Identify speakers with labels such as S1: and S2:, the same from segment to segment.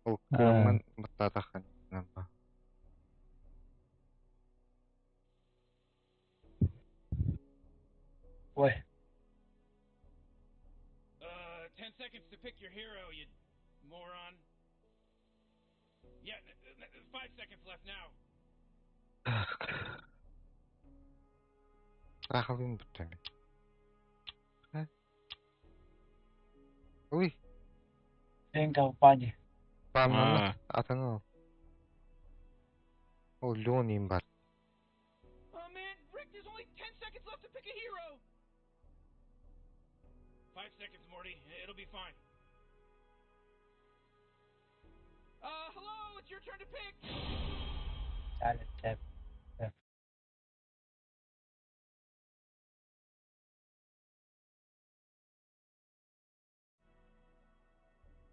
S1: Уккымын баттатахан намба.
S2: Ой.
S3: 10 seconds to pick your hero, you moron. Yeah, 5 seconds left now.
S1: Рахалын бүтэм. Уй,
S2: En компании.
S1: паннана атана. О, лён юм бар.
S3: Oh man, Rick, there's only 10 seconds left to pick a hero. 5 seconds, Morty. It'll be fine. Hello, it's your turn to pick.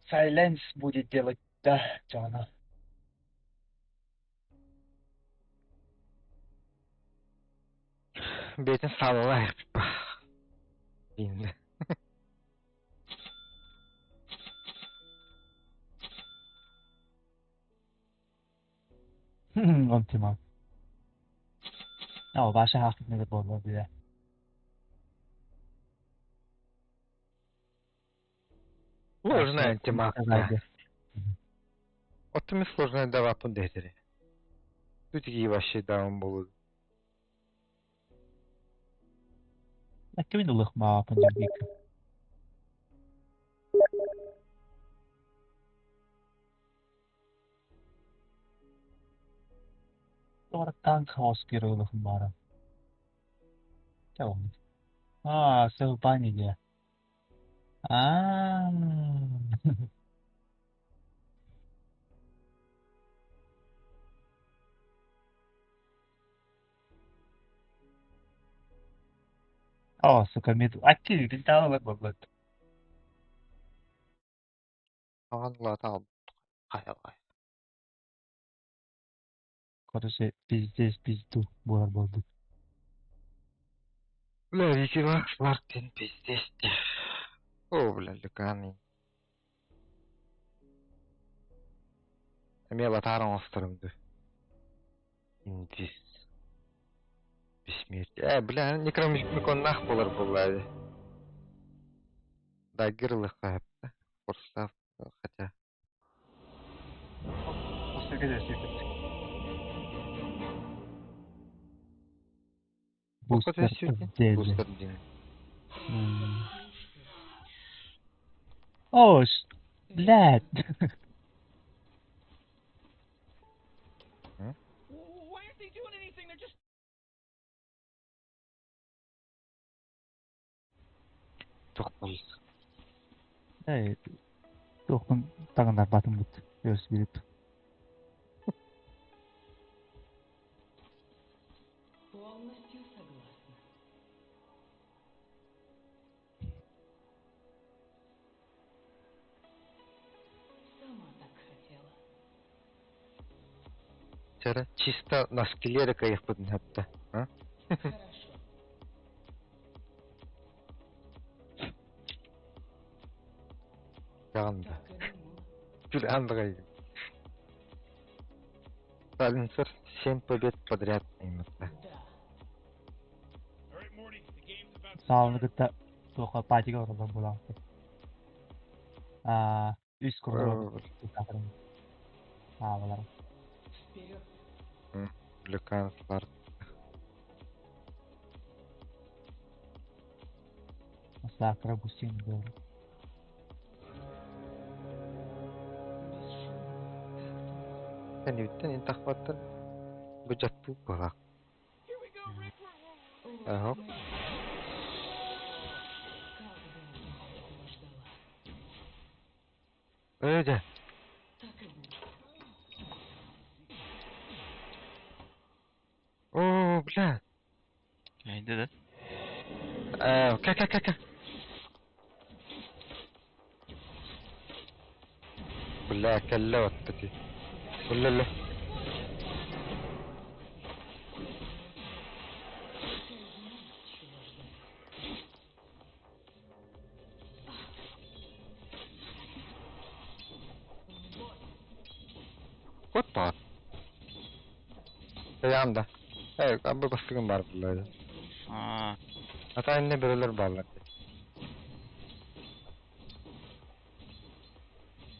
S2: Silence будет делать, да, Джона.
S1: Бетин саллай. Инде.
S2: Optimal. Ja, waar ze haast met de bal weer.
S1: Сложная тематика.
S2: Ради.
S1: Вот мне сложная дава поддержали. Тут такие вообще даун будут.
S2: Ik heb in de lucht maar op een week. Door het tankhaus gerullig maar. Zo. Ah, zo paniek. Ah. Oh, suka middle. Actually, didn't tell what but.
S1: Allah ta'ala. Hayal.
S2: Короче, пиздец, пизду. Буlar болду.
S1: Бля, iki Мартин пиздец. О, бля, луканы. Эми батаран остырымды. Индис. Бессмертие. Бля, некромикон нах болар булады. Даггерлы хапта. Форстав, хотя.
S2: После видео Бустер Дези.
S1: Бустер Дези.
S2: О, блядь.
S3: Why aren't they doing anything? They're just...
S1: Тохмол.
S2: Эй, тоқтың тағында батым бұд. Өріс беріп.
S4: Полностью согласна. Сама так хотела.
S1: Чара чисто на скелере кайф поднятта, а?
S4: Хорошо.
S1: Яганда.
S4: Так и думала.
S1: Чули андгай. Саленсер 7 побед подряд именно.
S4: Да.
S3: All right, Morty, the game's about to
S2: Sağlığı
S3: start.
S2: da тоққа патиға оралдан болады. Үз құрылығы. Балар.
S4: Вперед.
S1: Люканслар.
S2: Массакра бустин был.
S1: Тани биттен ин тахваттан бюджет бара.
S3: Here we go, Rick.
S1: Ага.
S4: Как давно этого ждала.
S1: Öyle.
S4: Так и будет.
S1: О, бля.
S2: Neydi de?
S1: Как. Бля, калла ваттати. Бля.
S4: Вот,
S1: Kod var. Yanımda. Evet, bir bastıgım var burada.
S5: Ha,
S1: Hatta yine böyleler bağlar.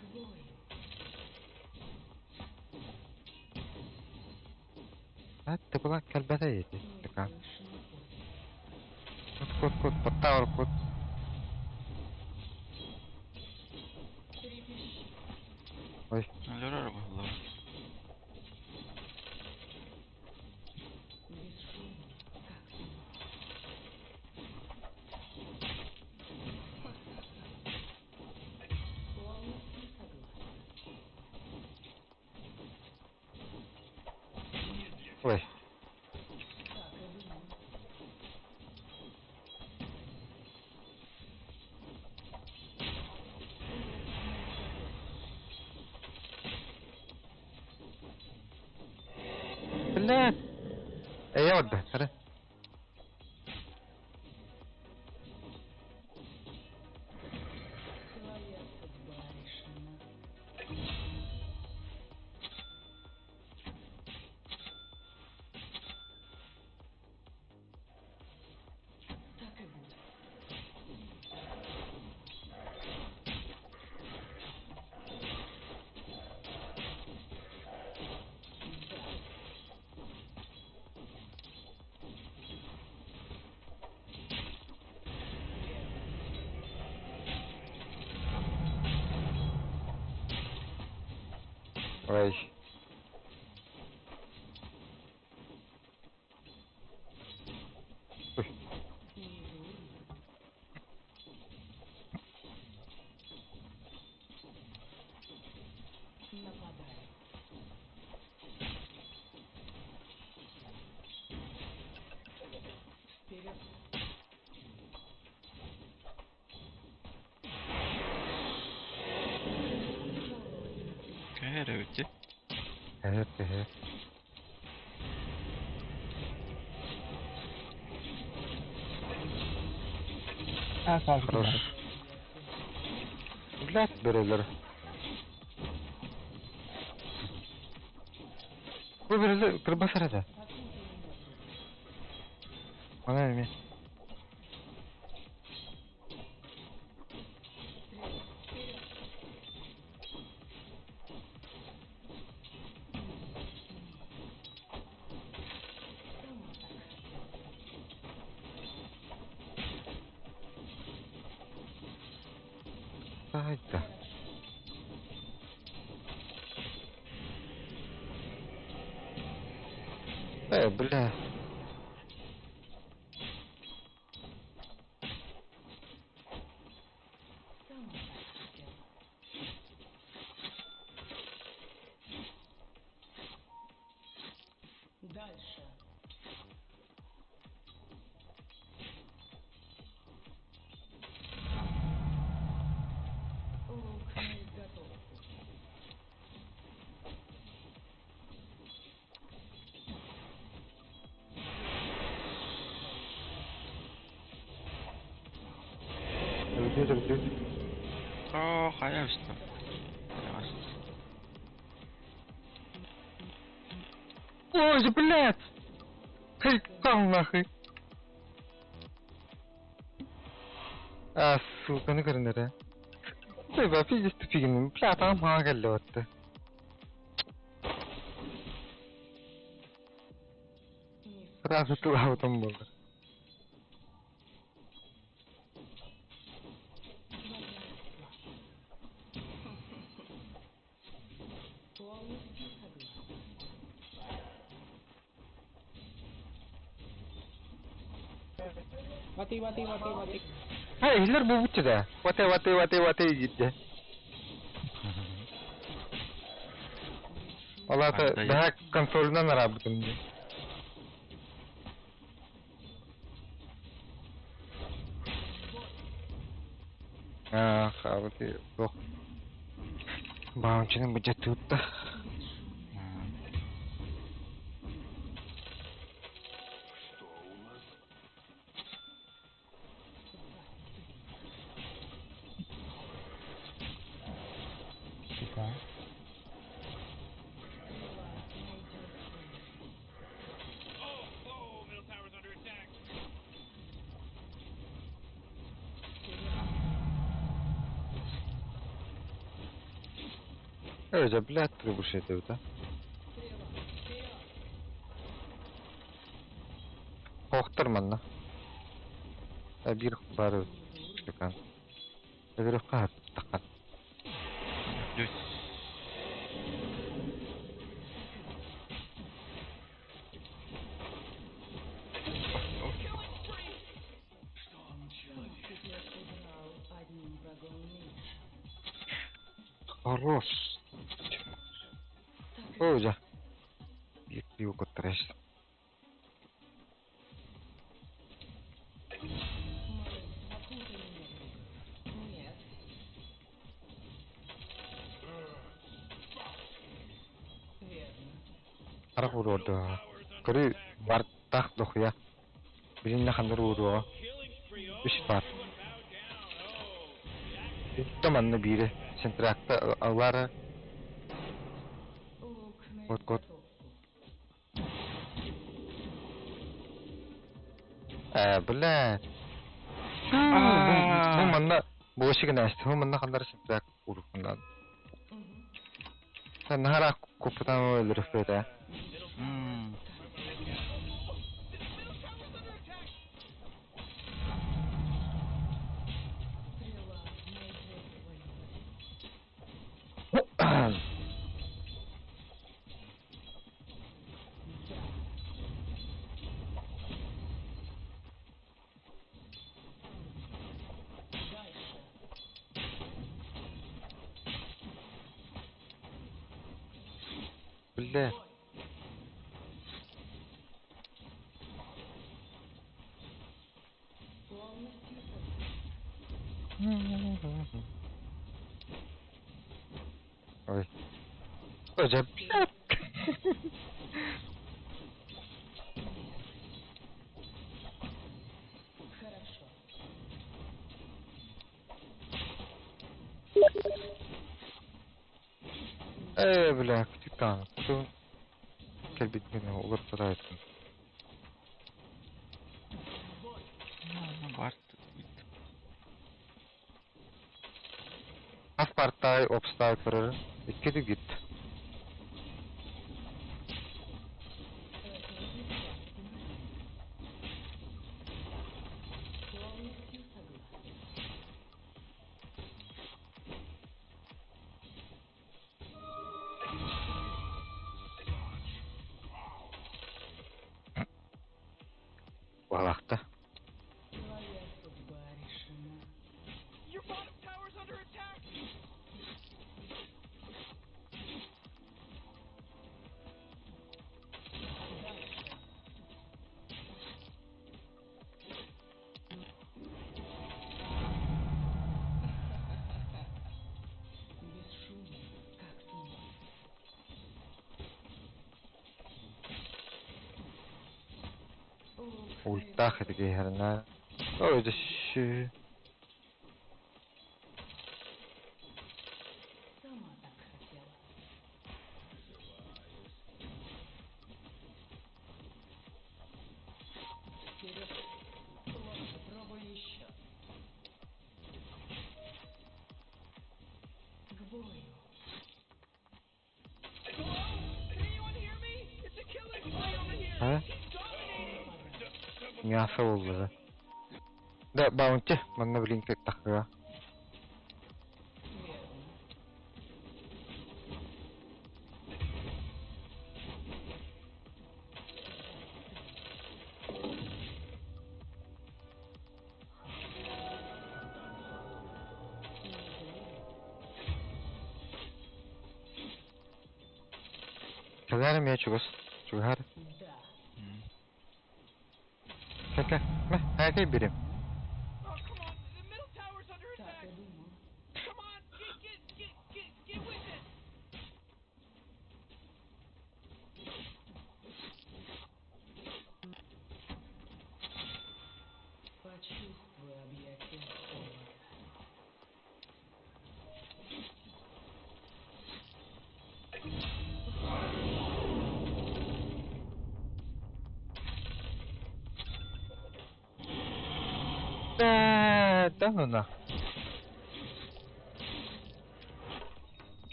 S4: К бою.
S1: Hatta bu lan kelbete yedi.
S4: Не
S1: Tıkan.
S4: слышно.
S1: Kod. Batta var kod.
S4: Трепещи.
S1: Oy.
S5: neler arabalar.
S4: Бесшумно, как сон. Полностью согласна.
S1: Oy.
S4: Так и думаю.
S1: Billah. Ya ودي. Hadi.
S4: Твоя судьба решена. Так и будет.
S1: Oy. Oy.
S4: Не дурно. Нападай. Вперед.
S5: Kere bitti.
S1: Evet.
S2: Ha kaldı.
S1: Хорош. Блядь, böyleleri. Bu böyle kırbasar ede. Bana ne? Hayda. Бля.
S4: Сама так хотела. Дальше. Лук на изготовку.
S1: Öldü.
S5: O, hayal işte. Hayal.
S1: Ой, блядь! Хей, там нахуй. А, сука, ну корнера. Ты бы пиздец тупик, бля, там мага лёт.
S4: Не
S1: Сразу туда там было.
S4: полностью согласна.
S2: Mati.
S1: Hey, hilar bu buccu da. Wate gitti. Valla da
S5: Hayda,
S1: daha konsolundan aradım. Ah, abi yok. Bağımcının bıcı tuttu.
S2: Güzel.
S1: блядь, требушет это. Хохтарманна. Бир бары чекан. Бир кат такат.
S5: Плюс.
S4: Теперь сыграл одним врагом меньше.
S1: Хорош. Ой, я пил котреш.
S4: Малый, окутай меня. Нет. Верно.
S1: Арахурода. Кыры бар тах дохуя. Биринне хандар уроо. Бишпар. Таманна бире. Сентракта алара.
S4: Лук на
S1: Вот кот.
S4: изготовку.
S1: Бля. Бу манна бошига näste. Бу манна хандар сентрак урукундан.
S4: Мгм.
S1: Sen hara kupatan öldürüp böyle.
S5: Ммм.
S4: Стрела найдет свою цель. Дальше.
S1: Bля.
S4: Полностью
S1: Ой. Hoca блядь.
S4: хорошо.
S1: Бля, капитан. Кто кельбит меня угортает?
S5: Бар.
S1: Аспартай, обстай көрөр. Иккеди гит.
S4: Полностью согласен.
S1: Балакта.
S4: Твоя судьба решена.
S3: Your bottom tower's under attack!
S4: Дальше. Бесшумно, как туман. Лук на
S1: Ультах это гейхерна. Ой, да щи.
S4: сама так хотела. Вперед. Лучше пробуй еще. К бою.
S3: Hello? Can anyone hear me? It's a killing spree over here!
S1: А?
S3: He's dominating!
S1: Мясо oldu da. Да, баунти. Манна блин как такая.
S4: Верно.
S1: Калар меня чугас. Чугар.
S4: Да.
S1: Кака. Какай берем.
S3: Oh, come on! The middle tower's under
S4: Так
S3: attack!
S4: и думал.
S3: Come on! Get with it!
S4: Почувствуй объятие холода.
S1: Да ну на.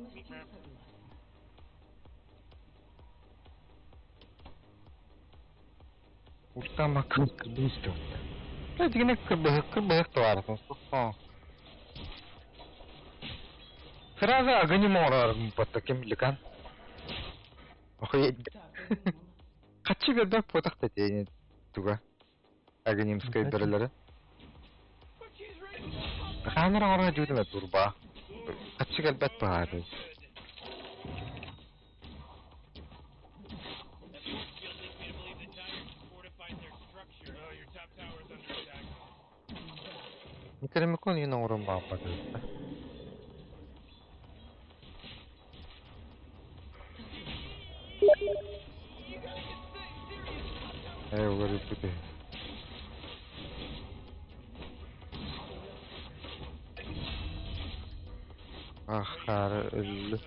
S4: Полностью согласна.
S1: Устама кырбыстыр. Дигене кырбых туаратын сукко. Сразу огонь орарым потто кемликан. Охуеть.
S4: Так и думала.
S1: Качы гадак потакта тени туга. Агонимская дөреләре.
S3: But she's ready to pop.
S1: Ханыр ора жудына турба. Качы гадак баады.
S3: That force field leads me to believe the Tigers fortified their structure. Oh, your top tower's under attack.
S1: Никеремекон ена орон баапады. Говорю, туди. Ахар эл.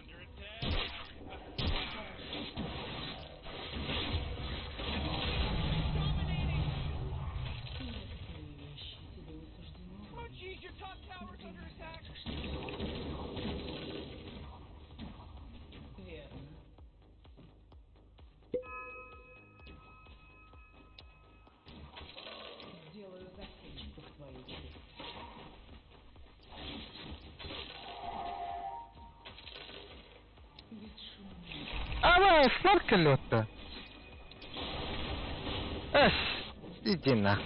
S4: Некоторые вещи тебе не суждено
S3: Oh,
S4: увидеть.
S3: jeez, your top tower's under attack.
S4: Верно. Сделаю засечку в твою честь. Бесшумно.
S1: Ама снаркелётта. Иди на.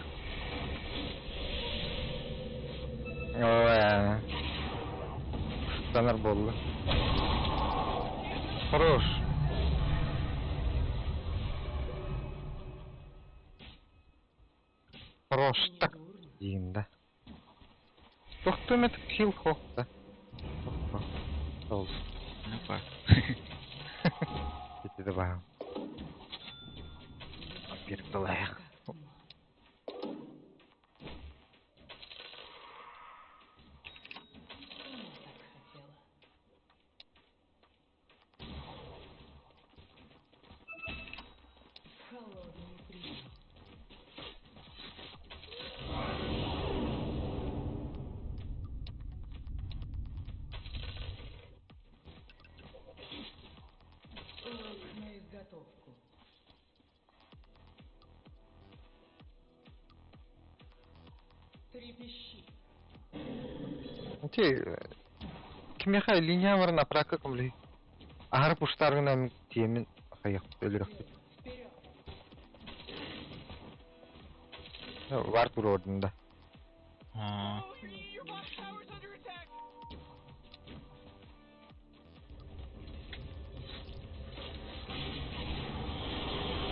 S1: Ой. Станар болду. Хорош. Хорош, так
S4: Недурно.
S1: дейін да. Тоқтымет кил хоқта. Сол.
S5: Ну как?
S1: Кетеді бағым. Беріп долайық.
S4: Как сама. Сама так хотела. Холодный прием. Урок на изготовку. Трепещи.
S1: Ти кимеха линиямыр напрака кумли. Ахар пуштаргынан темен хаяк өлірек.
S4: Вперед.
S1: Бар тур ордында.
S5: А,
S3: Oh, your bottom tower's under attack.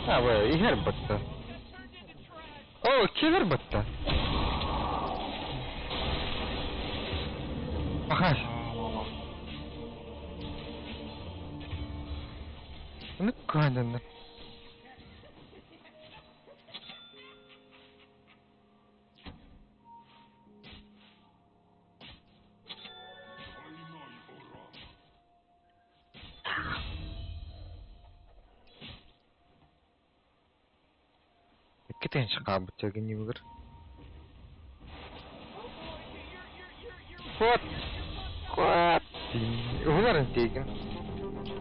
S1: Ой, игер бытты.
S3: Has turned into trash.
S1: О, кевер бытты. Ахаш. Ну, канен. Кетен шақа бытчаги нивгір. Вот. Вот. Угарын тейген.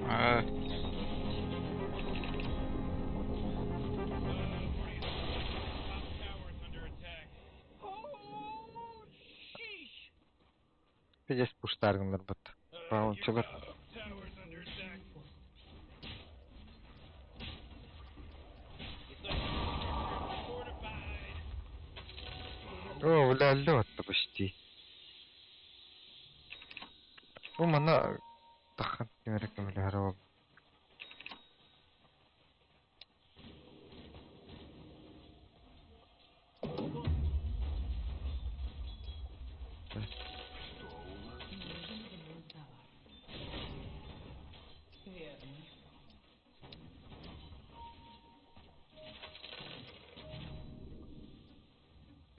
S5: а,
S3: Top tower's under attack. Oh, sheesh.
S1: Педес пуштаргындар бытты. Бауын
S3: Your
S1: чыгыр.
S3: top tower's under attack. It's like your fortified.
S1: О, влялі отты почти. О, мана тахын кемерек кемелі харабы.
S4: Нужен ремонт товара. Верно.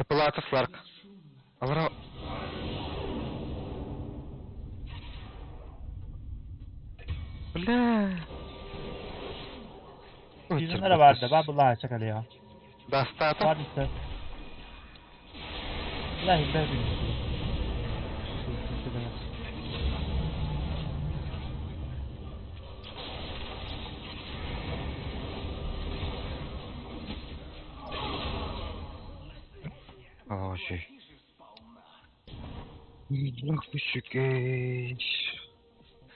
S1: Палата Сларк.
S4: Бесшумно.
S1: Алара... Бля.
S2: Yüzünlere vardı. Ben bunlar çakalı ya.
S1: Дастата.
S2: Var mısın? Vallahi ben bilmiyorum.
S1: Боже. Нахуй.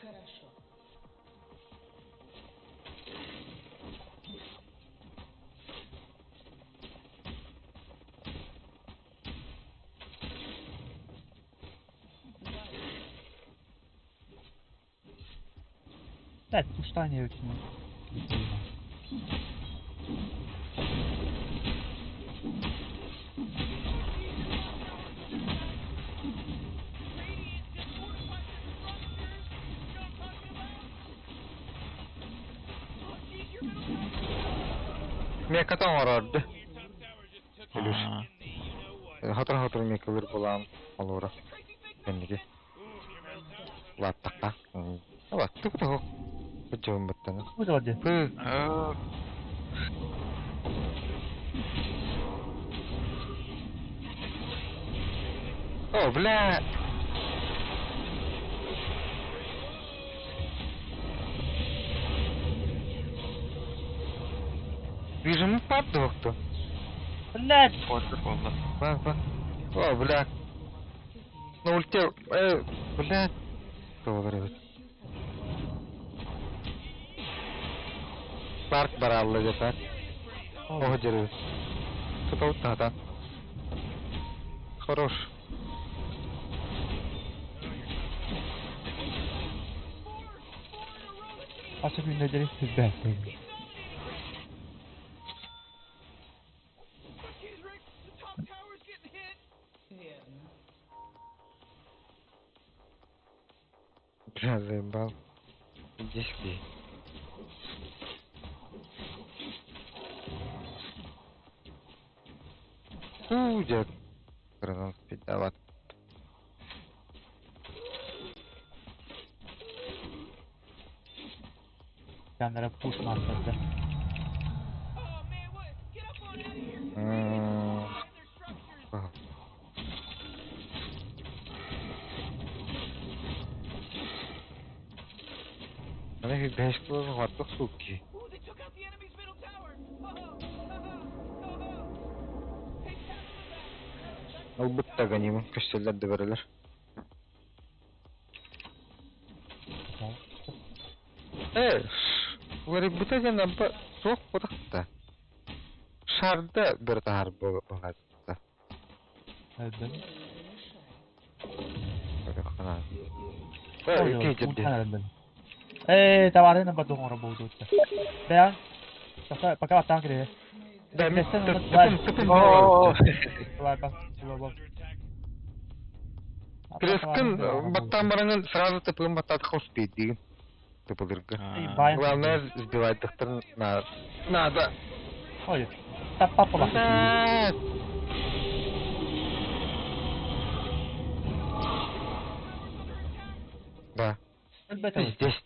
S4: Хорошо.
S2: Блядь, пуштание очень.
S1: Мекатан орарды. Илюш.
S5: А,
S1: Хатыр мекалыр булам. Алура. Кенниге. Латтакка. Латтык та хок. Бөтөн бөттөн.
S2: Куда вот здесь?
S5: а,
S1: О, бля. Режим поддохту.
S2: Блядь!
S5: Пофиг, ладно.
S1: Ба. О, бля. Ну улетел. Бля. Что говорит? Парк бараллы где-то. О, деревья. Что-то вот надо. Хорош.
S2: Особенно здесь блядь.
S4: Верно.
S1: Бля, заебал. Иди спи. Дед. Гранат спить, давай.
S2: Камера пуш мастер.
S1: Она ведь бешкала в хатах суки. Албытта ганимы, көстеллер деберелер. Говорит, бұта жана соқ бұдақта. Шарда бір тағар бұғатта.
S2: Öldüm.
S1: Böyle kana.
S2: Ой,
S1: İki ciddi.
S2: öldüm. Товары на потом работают. Да. Пока вот так где.
S1: Да, тыпым. Крескін баттан бараңын сразу тыпым баттады хоус бейт деген. Тыпылырға.
S5: а,
S1: Главное сбивать доктор надо.
S2: Ой, так папа вас.
S1: Да. Здесь.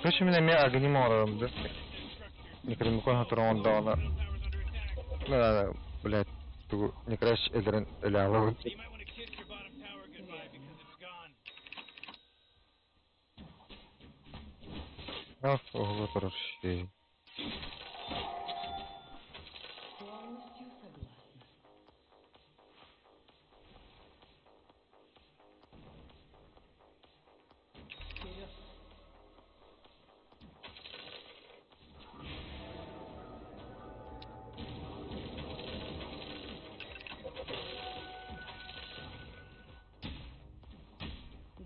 S1: Короче, меня мя огнем ором, да? Никогда не понял, что он дал на... Ну, блядь, ту не краш эдрен эляло.
S3: You might want to kiss your bottom tower goodbye because it's gone.
S1: Ого, короче.
S4: Полностью согласна. Вперед.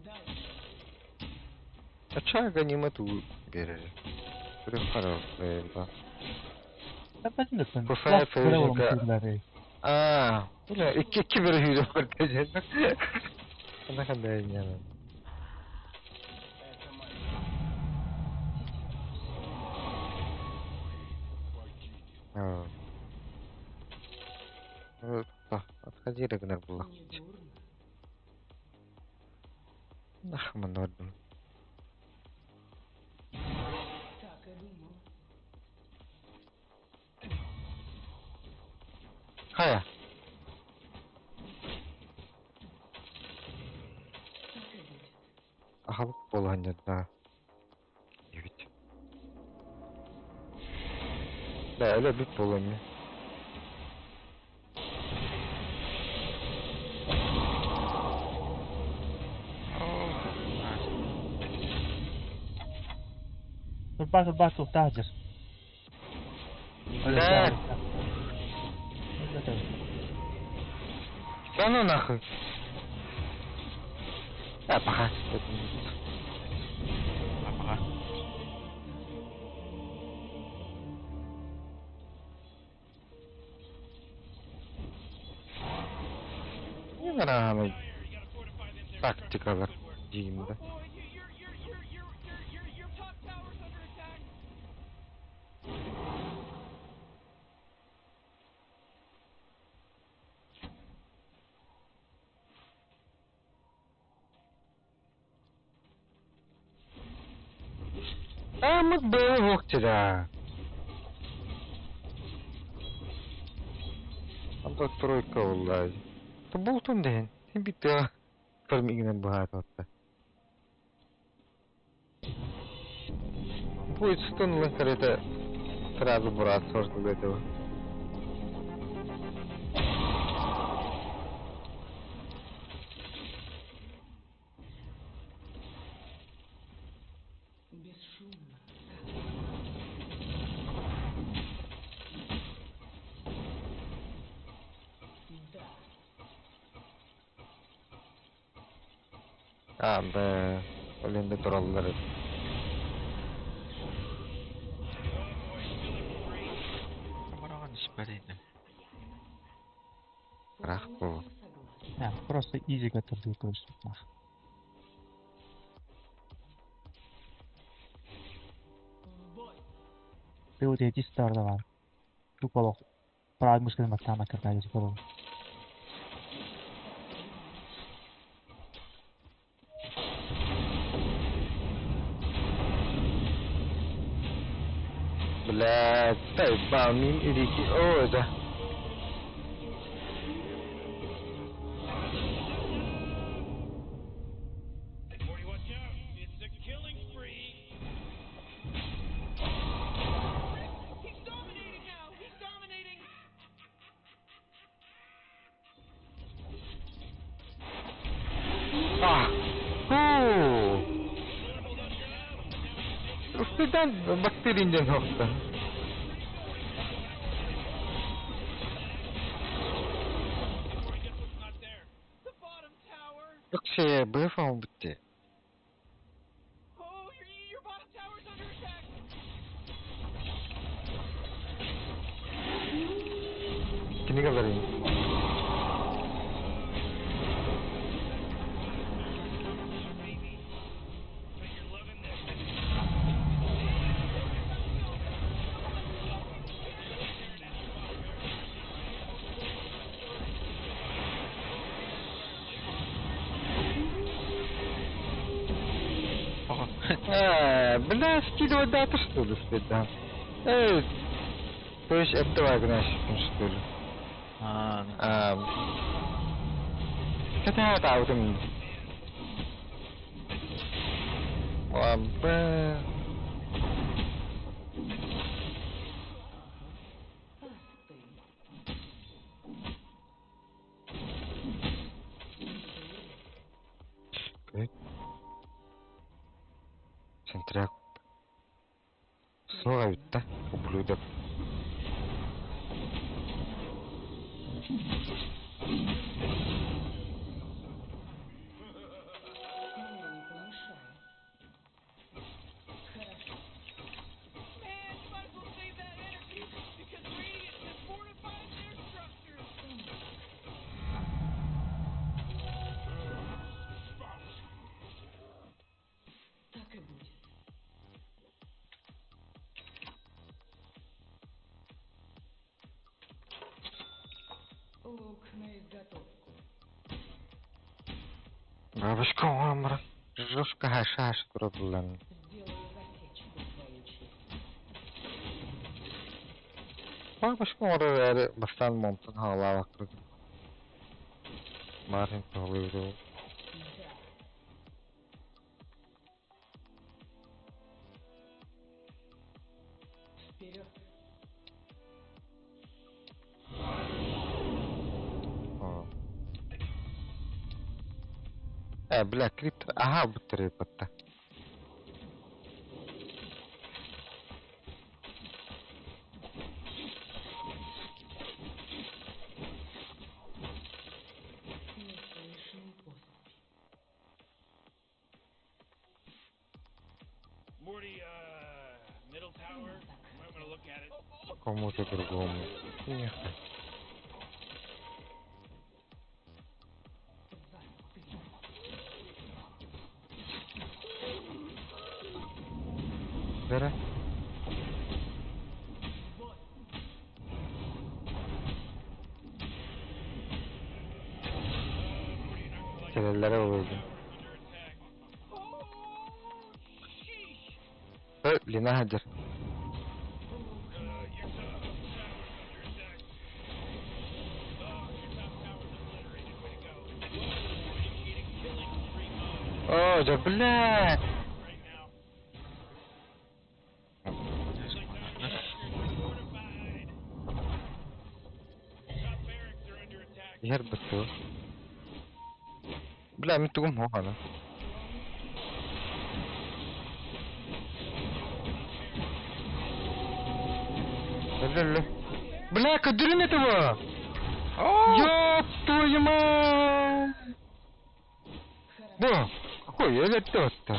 S4: Дальше.
S1: А чё ганимату бережи? Хорошо, да. Кусается языка. Бля, iki bir hücre var diyeceğim. Ne kadar yani. Отходи, Рагнар, было.
S4: Недурно.
S1: Нахман одну.
S4: Так и думал.
S1: Хая.
S4: Так и будет.
S1: Ага, полганят, да. 9. Да, öyle bir polemi.
S5: Oh,
S2: Turba tuh Hajar.
S1: Блядь, sana nahı. Ya bak.
S5: apakah?
S1: Ne kadar hani taktikalar
S3: Oh
S1: diyeyim de.
S3: boy, your top tower's under attack.
S1: Ama böyle hoşça. Ama тройка vallahi. То болтун ден. Sen bitti ya. Farming'den bu hayat hatta. Bu üstünlük karede сразу брат сорту этого.
S4: Бесшумно. Да.
S1: Abi, önünde durallar.
S5: Kamera nisbetinde.
S1: Bırak bu.
S4: Полностью согласна.
S2: Ya просто easy götürdü kılıçlık.
S4: В бой.
S2: PvT Distor'da var. Çok bol Prag müşkülün bak tamam kırkaya geçip olur.
S1: Блядь, дай бамин идите. О, да.
S3: Morty, watch out. It's a killing spree. He's dominating now. He's dominating.
S1: Ah. Huu. Üstüden bakterinden hokta.
S3: Morty, guess what's not there? The bottom tower.
S1: Yok şeye bu falan bitti.
S3: Oh, your bottom tower's under attack.
S1: Kini kadar iyi.
S3: Bet you're loving this.
S5: Oh,
S1: Бля, скидывать дату что ли, да? То есть это вагнаш, что ли?
S5: ah,
S1: Kita tahu tuh. Wabah.
S4: Остынь.
S1: Oke. Sentriak. Снова это ублюдок.
S4: Мне не помешай. Хорошо.
S3: Man, you might as well save that energy because Radiant has fortified their structures.
S4: Так и будет. Лук на изготовку.
S1: Бабушка, амра. Жестко хашаш проблем.
S4: Сделаю засечку в твою честь.
S1: Бабушка orada yani bastan montun hala bakırdı. Martin oluyordu.
S4: Да. Вперед.
S1: بلا كريبت اها بطري بطة
S4: Неслышный поступь.
S3: Morty, middle tower. I'm gonna look at it.
S1: кому-то другому. Нет. Вера? Келелләре булды. Лина Хаджар. О, да блядь! Yer bitti. Бля, мен түгім оғаны. Ля-ля-ля. Бля, кадрин этого! Ёб твою мать! Бля, какой это-то?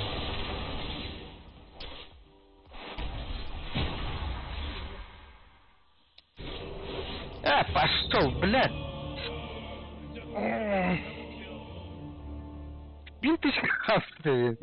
S1: Пошел, блядь! Бинточка стоит.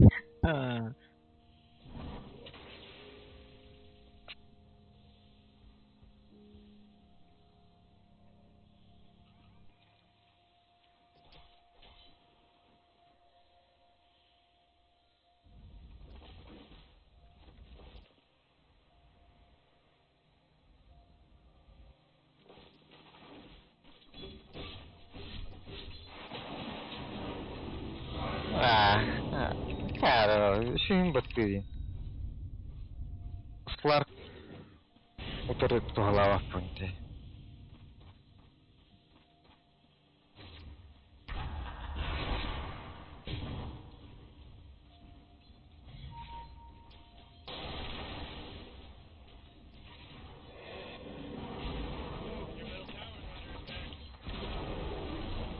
S1: Cara, işin battı. Uslar oturup tuhalava punti.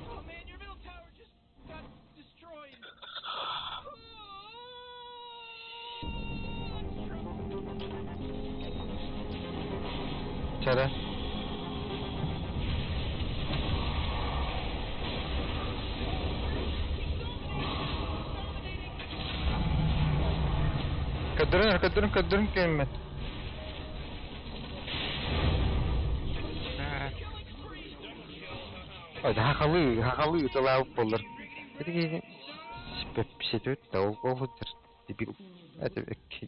S3: Oh man, your middle tower just got destroyed.
S1: Çare. Kadırın kelime. Hadi hakalı utalıp olur. Dedi bir şey diyor da o odur. Bir hadi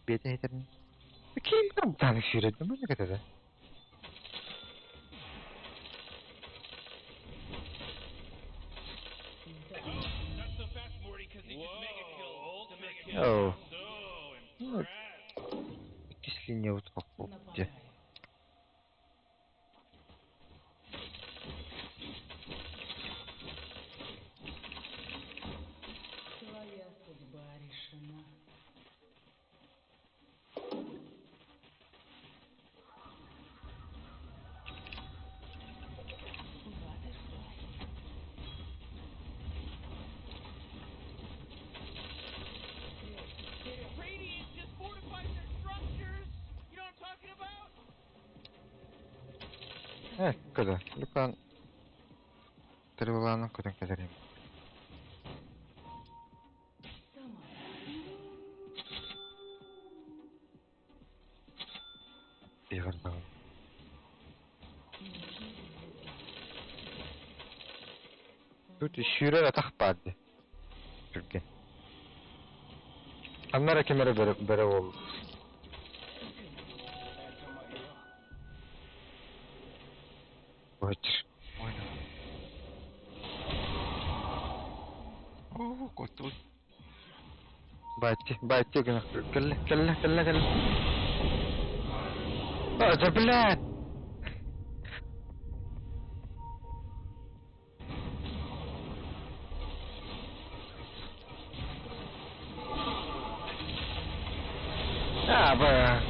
S1: bir de yeter. Kim tane şiirdi mi ne kadar?
S3: Not so fast, Morty, because he just mega killed the mega kill.
S1: Oh.
S3: So impressed.
S1: Если не вот попал.
S4: Нападаю. Твоя судьба решена.
S3: Radiant just fortified their structures. You know what I'm talking about?
S1: Kadar. Lütfen. Tırılanın kadar kadarıyım.
S4: Сама.
S1: Bir vardağım. Тут şiire atak vardı. Türkiye. Anlara kemere bere oldu. Hayır.
S5: Oyna. Oo, kotul.
S1: Bahçe günah. Kelle. Aa, блядь! Аба.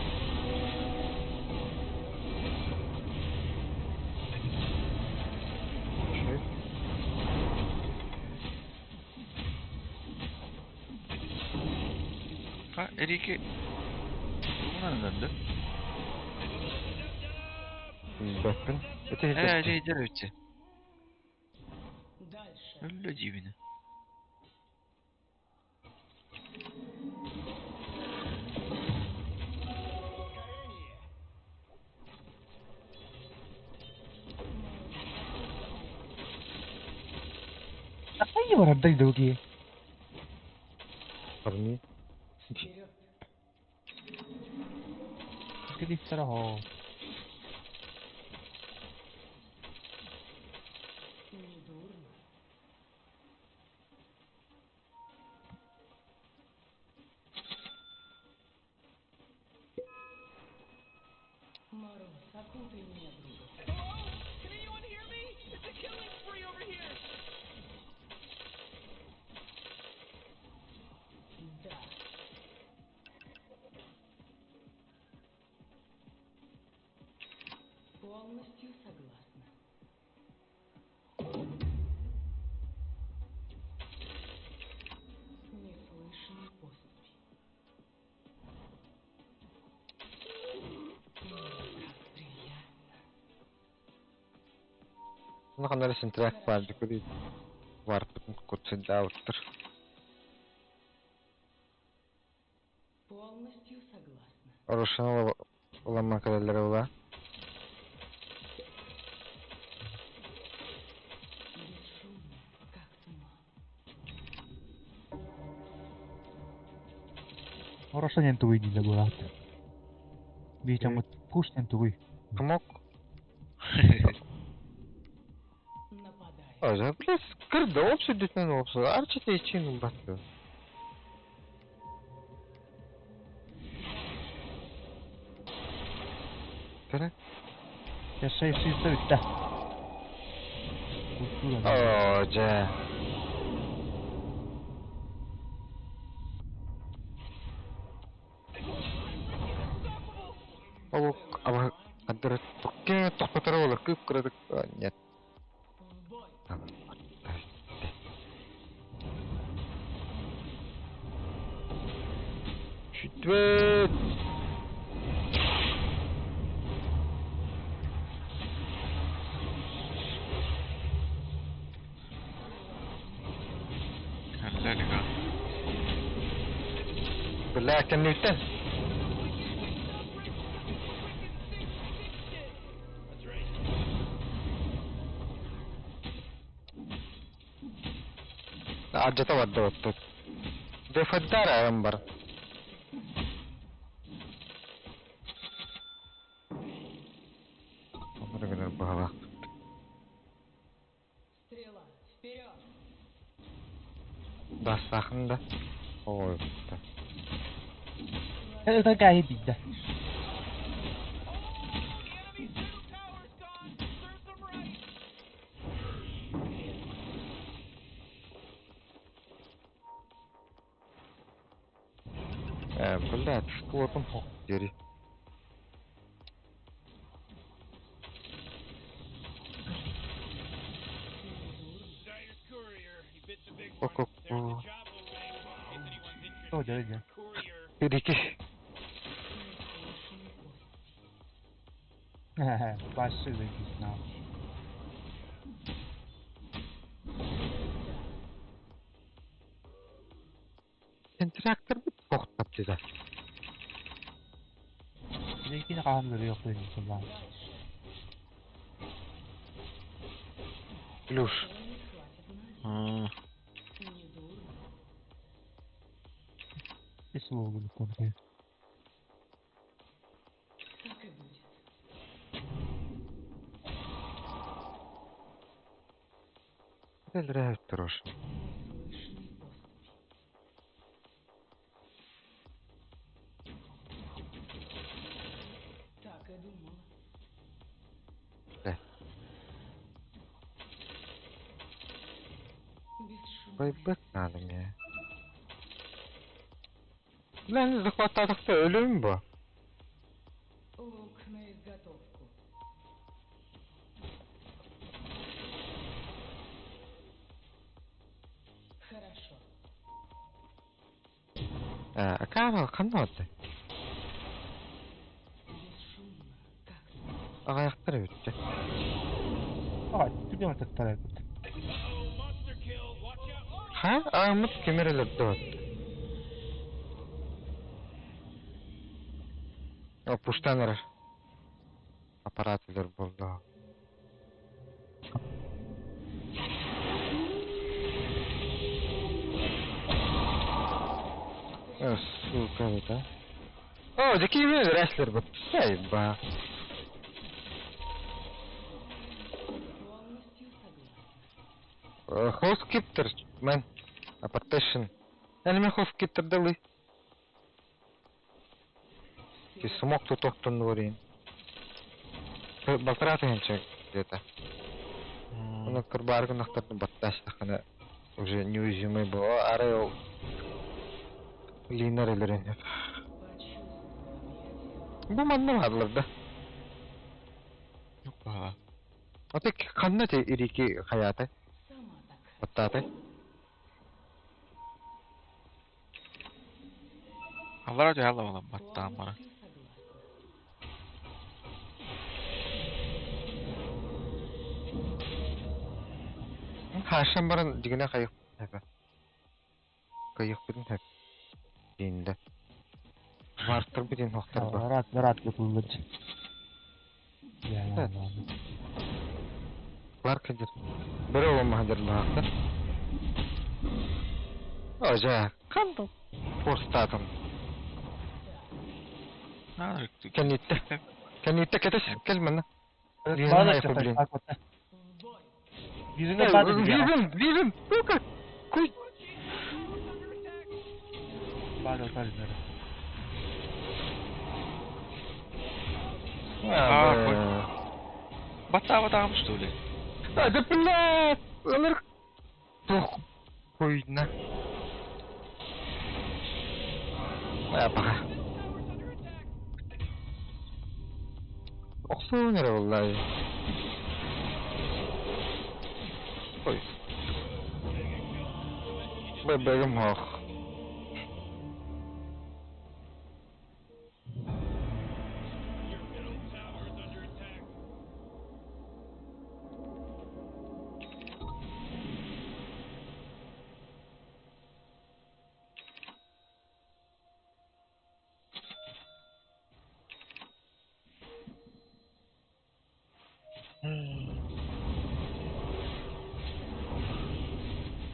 S5: Ha, Erik'i bundan döndü.
S1: Bakın. Öte
S5: Ejder ötü.
S4: Дальше.
S5: Öldü cibini.
S2: Ay, baranda yung dogi.
S1: Parmi.
S4: Вперед.
S2: Kaya tara ho.
S4: Недурно. Мороз, окутай меня, друг.
S3: Hello? Can anyone hear me? It's a killing spree over here.
S4: Да. Полностью согласна. Неслышный поступь. Как приятно.
S1: Bunu kadar sintirak vardı kuri. Vardı kutsun davuttur.
S4: Полностью согласна.
S1: Oruşan olan makaleleri ola.
S4: Бесшумно, как туман.
S2: Orası niyan tuwi di lagulat. Bisa mo push niyan tuwi.
S1: Kumok.
S4: Нападай.
S1: Оза, блядь, кырда опсы детен опсы. Арчите için battı. Tere?
S2: Yaşayışı ute. Kultura da.
S1: Oca. Олук, aba адыры тоkke тохпатары олар кып кырдык. Нет.
S4: В бой.
S1: Şütvet.
S5: Hallerga.
S1: Lakin Newton. Acıta vardı ottu. Defadar ayambar. Onlara kadar bağlı.
S4: Стрела. Вперед.
S1: Dastahında. Oy.
S2: Kaya ito kahit di da.
S3: The enemy's middle tower's gone. Serves them right.
S1: Блядь, что там дери?
S3: Dyer's courier. He bit the big
S1: Ок,
S3: one.
S1: ок,
S3: There's
S1: ок.
S3: a job opening. In case anyone's interested.
S2: Ito, dyan, dyan.
S3: Courier.
S1: Переки.
S4: Неслышный поступь.
S2: Başlı da gitsin abi.
S1: Sen traktör bir toktap size.
S2: Bir de iki nakahamları yok benim kullan.
S1: Плюс.
S4: Не хватит нас.
S5: Ha,
S4: Недурно.
S2: Bir slow bunu konuyu.
S4: Так и будет.
S1: Güzel rahat duruş.
S4: Неслышный поступь. Так и думала.
S1: Evet.
S4: Бесшумно.
S1: Vay bakmadım ya. Lan zıplattadık da ölüm bu. Акаро канат. Агаяктар өттү.
S2: Ага, тебе он так тарайт.
S1: Ха? Амыт кемерелер дот. Пуштаныр. Аппаратлар болду. Сука, это. О, такие рестлер, вот. Ба. Хоускиптер, мен. Апартешн. Әлме хоускиптер далы. Ки смог тут тоқтон варин. Балтыраты хенче где-то. Он кырбаргы нақтарды батташтақына уже неуязвимый был. Арел линер элерин. Bu manna varlar da.
S5: Опа.
S1: А ты канна те ирики хаяты. Баттаты.
S5: Аллара жала болам баттан бара.
S1: Хашам баран дигене кайык. Кайык бидин хеп. Дейинде. Вартыр бидин хоқтар бар.
S2: Рад выплывать.
S1: Да. Бар кедер. Бір олым хадыр бақты. Ожа, канды. Форстатым. Кенитте кетес келмені.
S2: Yüzüne padre ya.
S1: Вижен, ну-ка. Куй.
S2: Padre.
S5: Баттабатагам что ли?
S1: Да блядь! Олар тох койна. Бага. Оксоо нэр валлай. Ой. Бэгэм хох.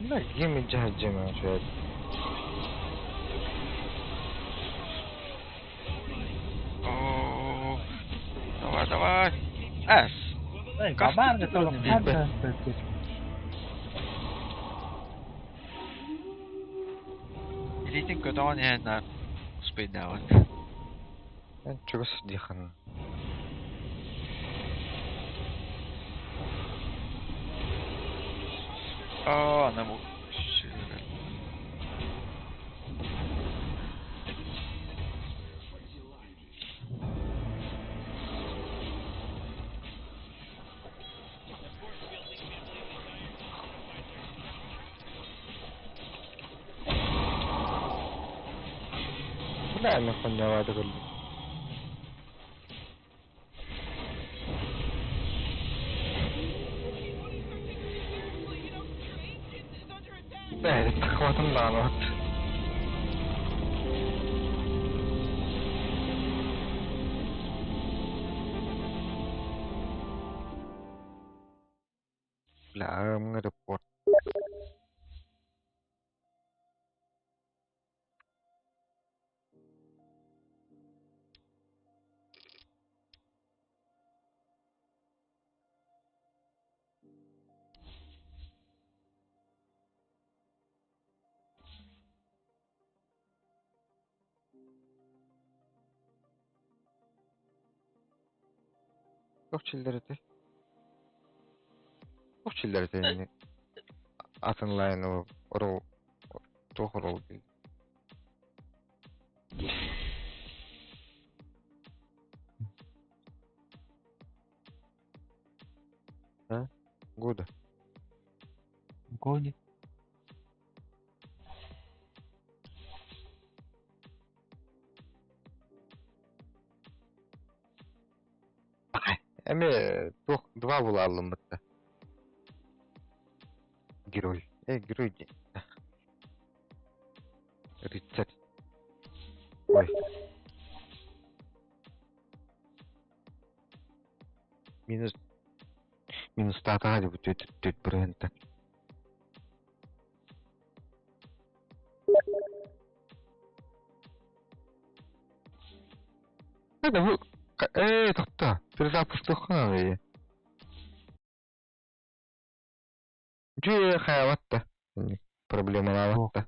S1: لا جيم جهة الجمع شوية.
S5: О, давай. Эс.
S2: Эй, бабар это тоже надо.
S5: Илитин көтөгөн яна успейдават.
S1: Чего сдихан?
S5: Она му.
S1: لا أنا كنا واحد قال لا التخوات النانوت لا من ريبورت Koçillerite yani atın layını oru tohur oldu. Ha? Года.
S2: Гони.
S1: Эме два була алынбытта. Герой. Герой де. Рыцарь. Ой. Минус татаға деп өтөт брендті. Это вы... тоқта. Перезапустық қана бейі. Жүйе қаяватта. Проблемалаватта.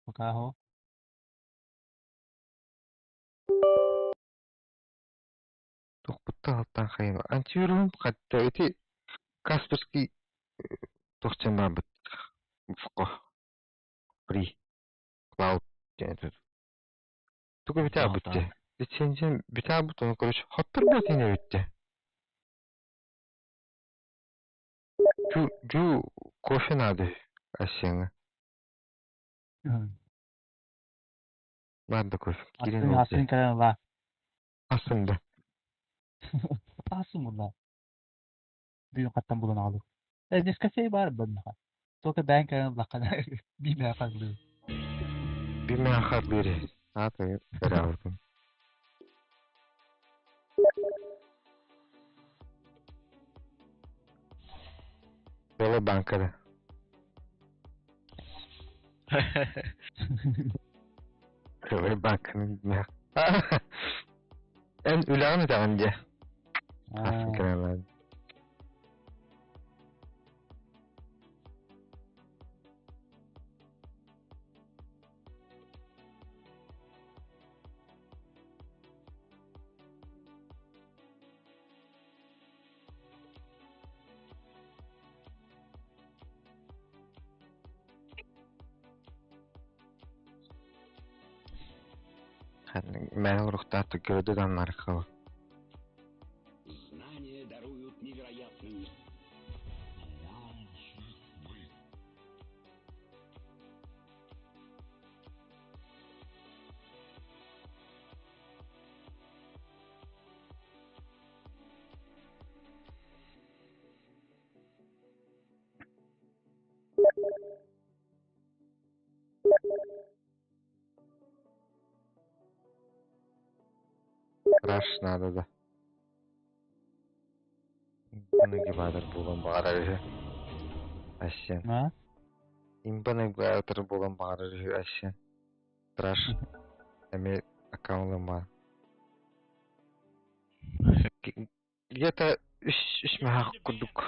S2: Пока го.
S1: Тоқпытта алтан қайын. Антивирус қатты өте Касперский тоқчан бар бұт. Фуқо. Фри. Клауд. Тука бітә бұтте. Лицензия бітә бұт, оны көріш. Хоттыр бұт ене бітте. Жу кофе нады. Асеңі. Барды кофе.
S2: Asın karen la.
S1: Асында.
S2: Asın bunlar. Düğün kattan bulan aldı. Neskafe'yi var ben daha. Toka ben karen la kana. Bir mehr kaldı.
S1: Bir mehar biri. Atı beraberdim. Yola bankada. Yola bankanın mehar. En ulanı da önce. Asın kenarlar. Мен рухтаты gördü даннархы.
S6: Знания даруют невероятную.
S1: Раш надо да. Импаны гибадыр болан бағарары. Әсен.
S2: Ha?
S1: Импаны гибадыр болан бағарары әсен. Раш. Әме аккаунлым бар. Где-то үш мәхақ күрдік.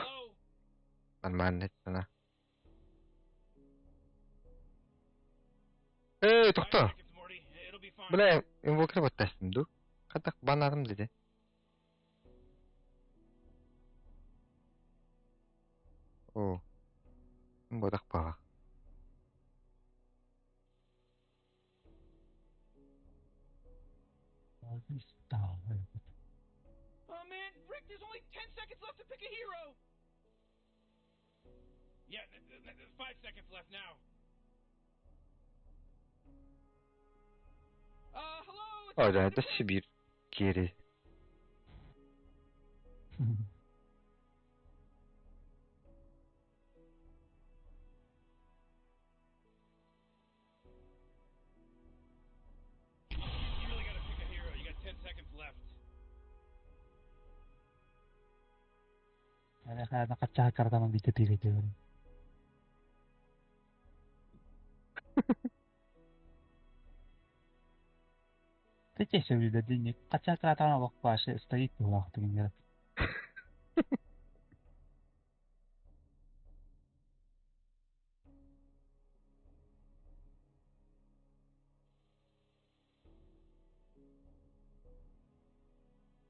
S1: Нормально sana. Тоқта. Бля, инвокер баттастым ду. Қатақ банадым деді. О. Бодақ баға.
S3: Oh man, Rick, there's only 10 seconds left to pick a hero! Yeah, there's 5 seconds left now. Hello?
S1: Orada da Sibir geri.
S3: You really gotta pick a hero. You got 10 seconds left.
S2: Kaya nakachakar naman dito pilih yun. Ты честно видишь, денег. Хотя когда она в классе стоит, в лахту не.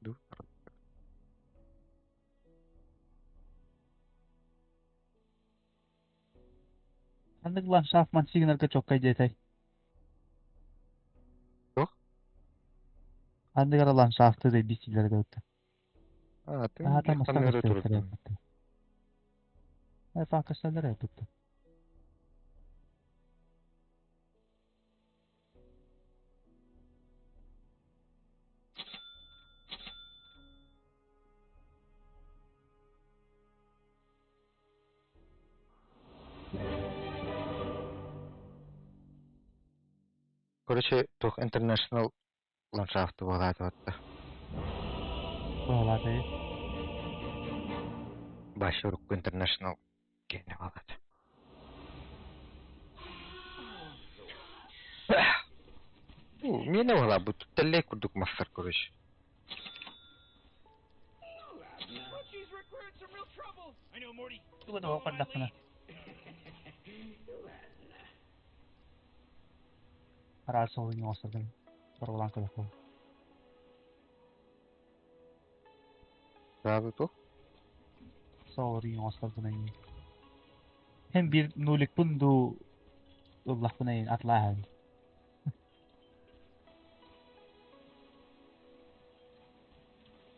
S1: Ду.
S2: Андык ландшафт ман сигналга çok кайдетай.
S1: Yok.
S2: Андык ара ландшафты да бисилерге өттү.
S1: Ты
S2: Там
S1: камера
S2: осталось
S1: тұрдың.
S2: факасталар өттү.
S1: Короче, тух international ландшафты болады отта.
S2: Болады.
S1: Башурук international кене болады. Мені була бу теле курдук мастер короче.
S3: Munchies, we're in some real trouble. I know, Morty.
S2: Tuwa daw pandak na. Para sa yung osa din. Para walang kalako.
S1: Сразу тух.
S2: Sorry yung osa ko na yun. Hem bir nulik pundu Allah ko na yun atlahan.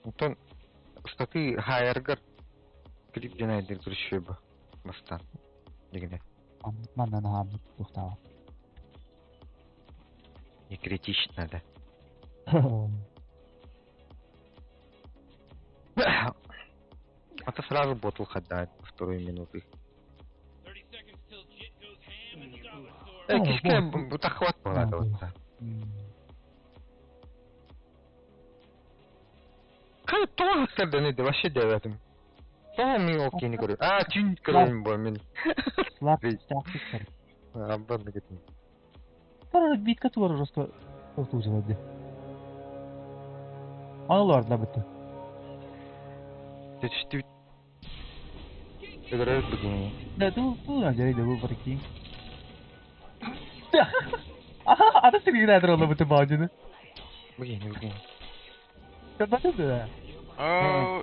S1: Антон, статы хайергар клип динайдер күршөбө. Мастан. Дегене.
S2: Mandan hamut тухтава.
S1: Не критично, да. Это сразу ботл хадает по второй минуты.
S3: 30 seconds till Jit goes ham and stop the store.
S1: Эй,
S2: О,
S1: кишке
S2: бот.
S1: будто хват болады
S2: А,
S1: вот.
S2: Hmm.
S1: Кай тоже сэрдэн иди, вообще девятым. Тоа ми окей не говорю. А, чин көрөйм бо мен.
S2: Slap
S1: Wait.
S2: stack kar.
S1: Аббан да кетем.
S2: Para bit kat var orası. Oturucu hadi. Analar da bitti.
S1: Тэчти. Играют богини.
S2: Да, tu aja ide bu pergi. Ada sini ada orang betul baju
S1: Богини.
S2: Kenapa tuh?
S5: Oh,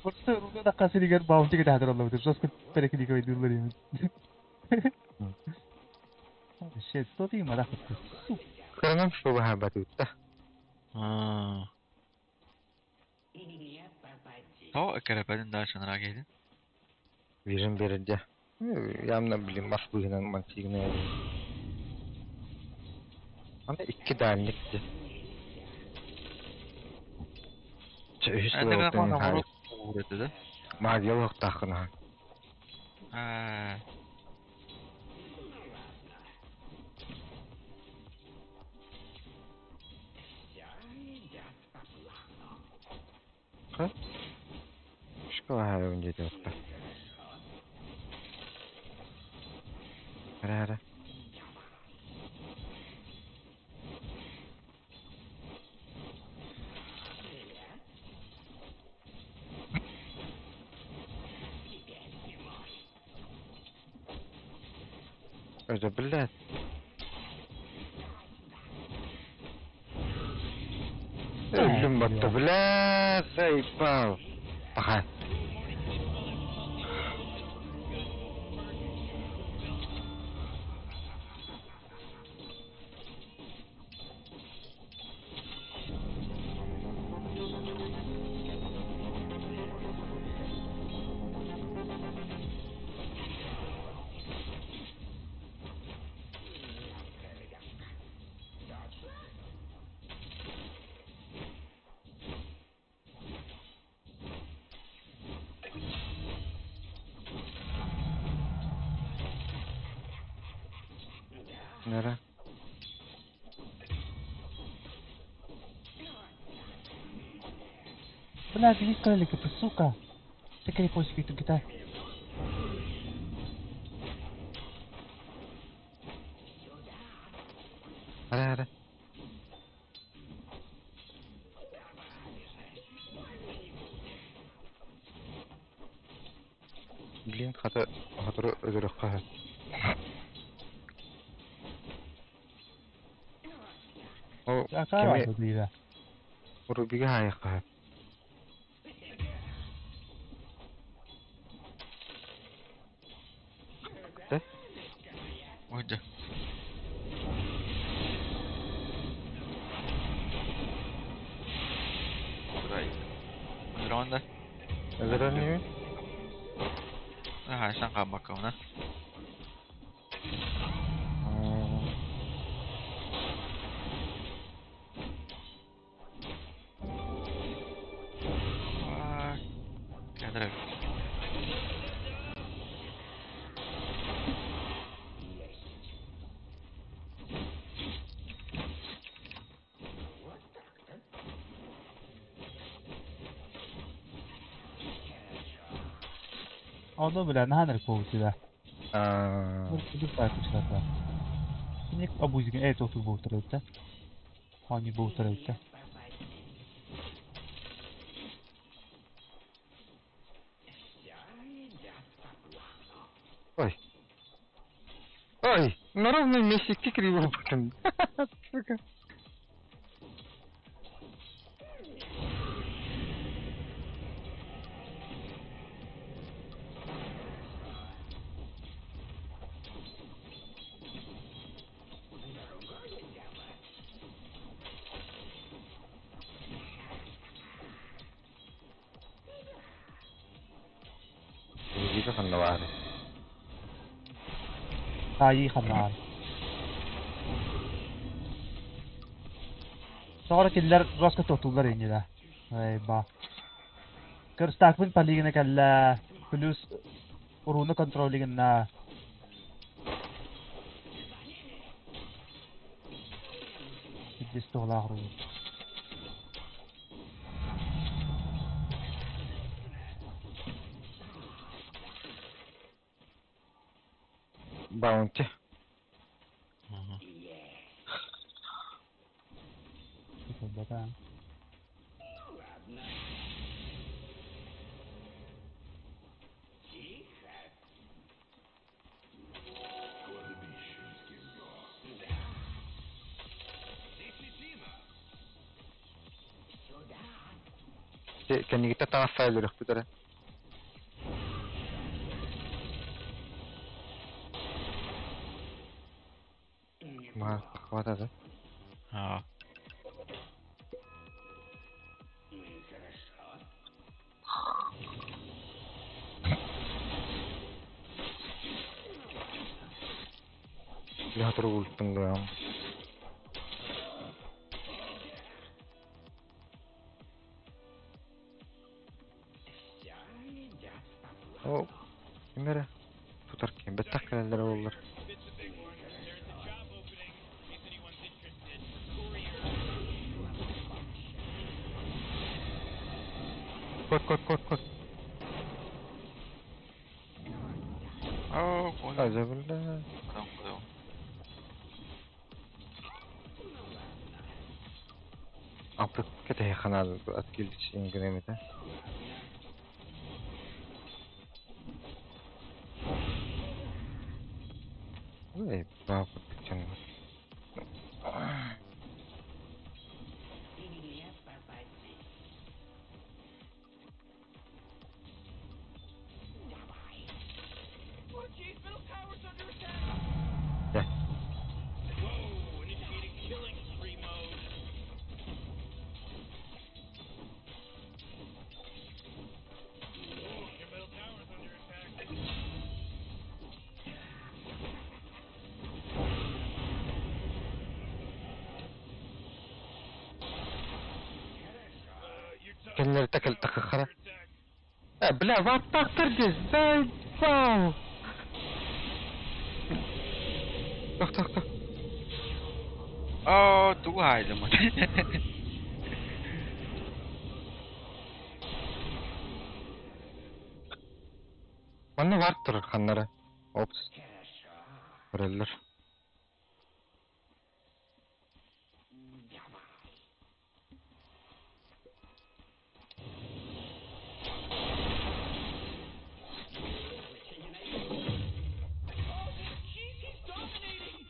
S2: Просто да kasih digar bounty kita ada orang betul. Terus pergi di kau itu dulu ini. Shit, tuh sih malah betul.
S1: Хранам что вахабатутта.
S5: Та керепедин daha sonra geldi.
S1: Вижен берде. Явно, блин, Москвыгынан мантигіне. Ана 2 дальникте. Чөйсі
S5: Әнді ғана
S1: олтын
S5: қана
S1: хай.
S5: ұрет еді.
S1: Магия лоқтақына. Ха? Школа хайрын деді отта. Әрі. Это, блядь. Ölüm battı, блядь, заебал. Ага. Нера.
S2: Wala, bilis ka lagi ke suka. Sekali pos gitu kita.
S1: Әрі. Блин, хатыры өзірі қағай. О,
S2: Akar var
S1: кеме
S2: değil.
S1: Рубиге хай қағай.
S5: Oydu. Burayı. Onda.
S1: Өзірі не?
S5: Aha, sen kal bakalım ha. Vay. Geldir abi.
S2: Onu bilen hanır kovutida.
S1: Aa,
S2: Dur tartışlarda. Ник обузген это тут будет это. Они будут это.
S1: ой. Ой, на ровном месте криво потом. Сука. Dito kan nawari.
S2: Tayi xanar. Sonra killer raska tutullar ince. Ay ba. Kır stakmin paligine kalla. Plus urunu kontrolligin na. Gidis toğla ağrı.
S1: Bounty.
S2: Bakalım.
S1: Kan kita tengah file udah putar. Mahal kuat ada.
S5: اه
S1: Lihat terus tenggelam. Oh, gimana? Putar kim? Betak kalian olur.
S3: It's a big one. There's a job opening if anyone's interested. Courier.
S1: Kot.
S5: اه كويس
S1: Aza billah.
S5: قدام
S1: Apa kita ya kanal atkil için gramete. Weh, berapa kecil.
S3: Oh, jeez, middle tower's under attack.
S1: Ya,
S3: Whoa, initiating killing spree mode. Oh, your middle tower's under attack. Your
S1: kendileri takıl
S3: tower's
S1: takıkara.
S3: under attack.
S1: Bля, вот так торгез, заебал. Так.
S5: اه tú hai rồi mà
S1: Bana var durur kanları. Ops. Görürler.
S3: Jeez, he's dominating.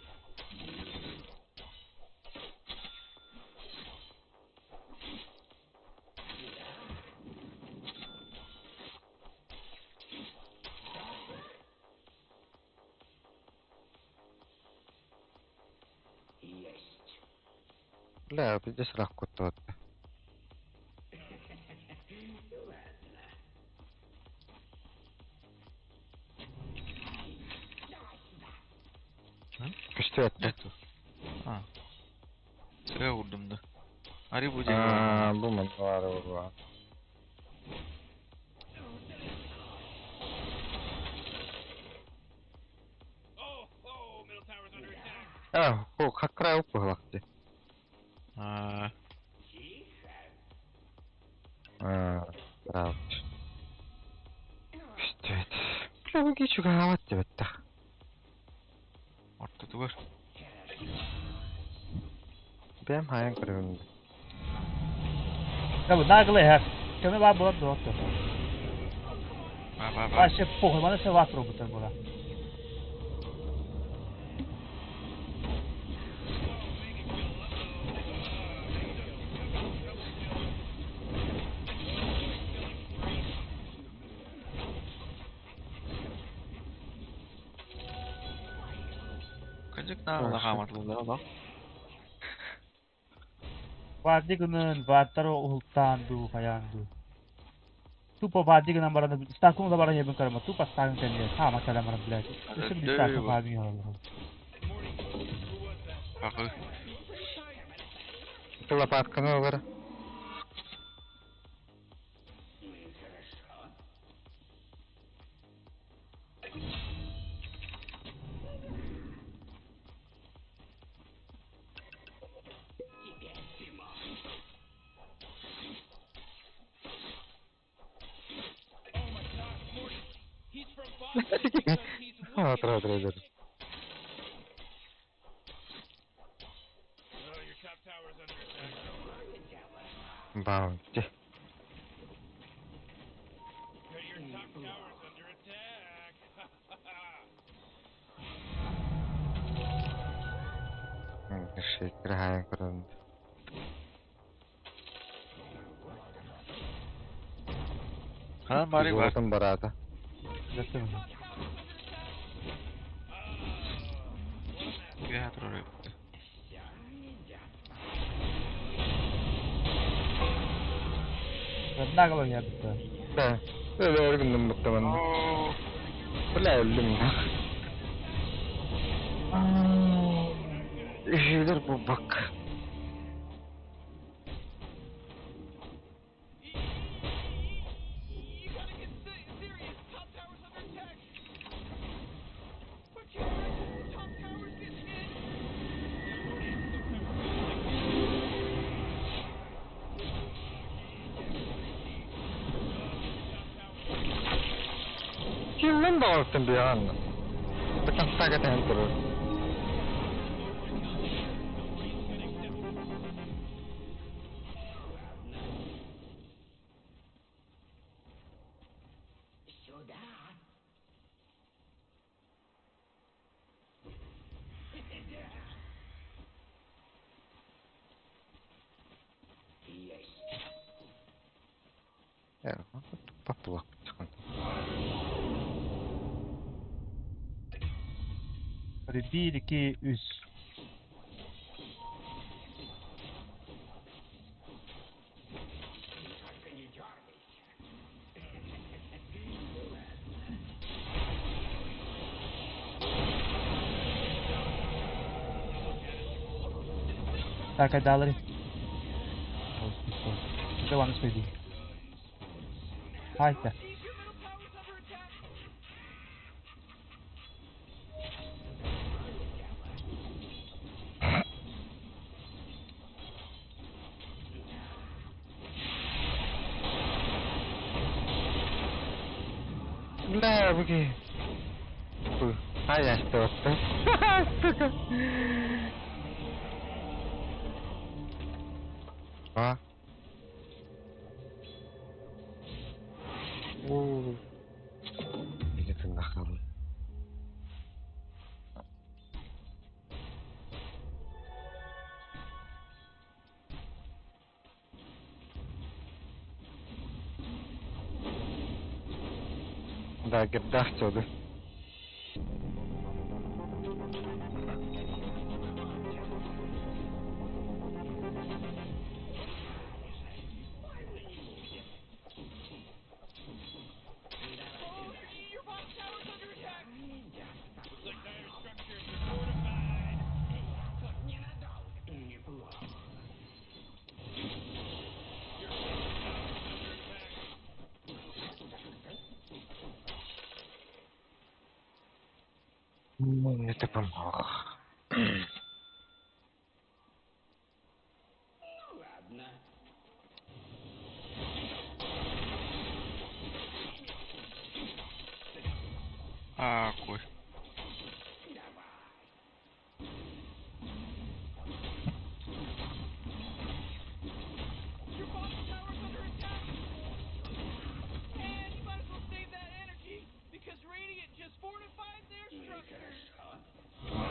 S1: لا بدي اشرح كتات. Küstü etti.
S5: اه Sıra vurdum da. Ari bu cevabı.
S1: Bu mu var bu?
S3: Oh, middle tower's under attack.
S1: Bu kakra yok bu vakti.
S5: Aa,
S1: Bravo. Küstü et. Выги чугават жабатта.
S5: Orta duvar.
S1: Benim hayal kırığında.
S2: Ya bu naglı her. Kemi var burada da otto.
S5: Va.
S2: Başka pohol bana se vatro butar bura.
S5: Kıcık namına kamatlılar adam.
S2: Vadigının vataro ultandu kayandu. Tupo vadigının baranda stakun da baranda yebin karama. Tupa stakun kenya. Sama kala mara bilay. Isim di stakun
S5: Öyle
S2: vadigin yolla.
S5: Bakı.
S1: Kıla patkını olur.
S3: He's from Boston because he's
S1: Ha,
S3: wicked.
S1: otur otur.
S3: Oh, your top tower's under attack.
S1: Bounty.
S3: Your top tower's under attack.
S1: Teşekkür hayal kırığında.
S5: Ha bari var.
S1: Zolotun barata.
S2: Destek mi?
S5: Bir hatır oraya gitti.
S2: Naglı ya bitti.
S1: Ben böyle örgündüm muhtemelen.
S5: Oo.
S1: Böyle öldüm ya. Üşüdür bu bak.
S3: You gotta get serious. Top tower's under attack. But the top tower's getting hit.
S1: Kimden bağırsın bir an? Bakın sakatın durur. Evet, bak. Çıkın.
S2: Hadi 1, 2, 3. Takay dağları. Devam söyleyeyim. Haydi.
S1: La bugün. Bu hayatta baktı. Ha? Oo. Bir tane kaldı. Da gırdak çaldı.
S3: Your bottom tower's under attack. Looks like dire structures are fortified.
S1: Это помог.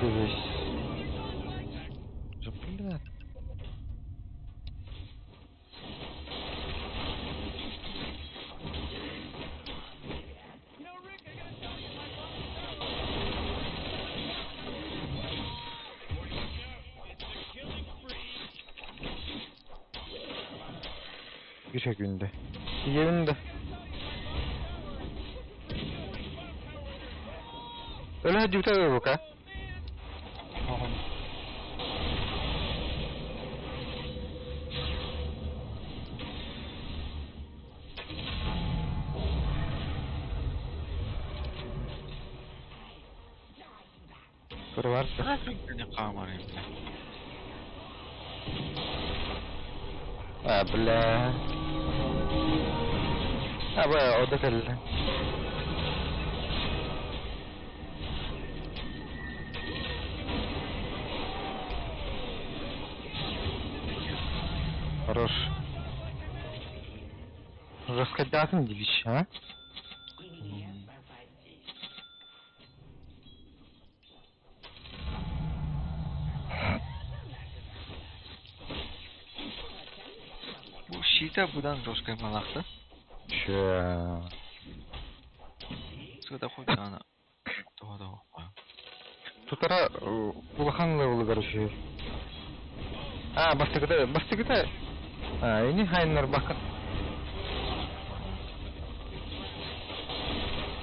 S1: Kızış. Zıpırlar. Gişe günde. Yerinde. Öyle hadi bir bak ha.
S2: Tamam.
S1: Kırı var.
S5: Ne kamar endi.
S1: Ha bile. Ha bu o da kelle. Хорош. Раскатятся делишь, а?
S5: Bu Shita budan troszkę malachta.
S1: Че?
S5: Suda qo'ygani. To'g'ri.
S1: Тутара улахан левелы, короче. А, бастыгыта. А, ini хайнар бака.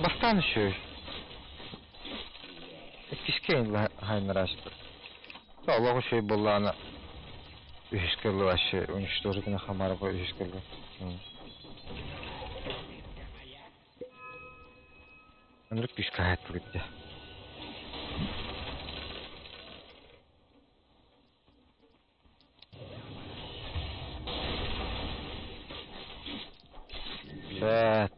S1: Бастан еще. Кишкейн хайнар açtı. Allah'u şey bollağına ühüşkerli başı, unuşturucuna hamara bu ühüşkerli. Anırık güç gayet bu gitti. Evet.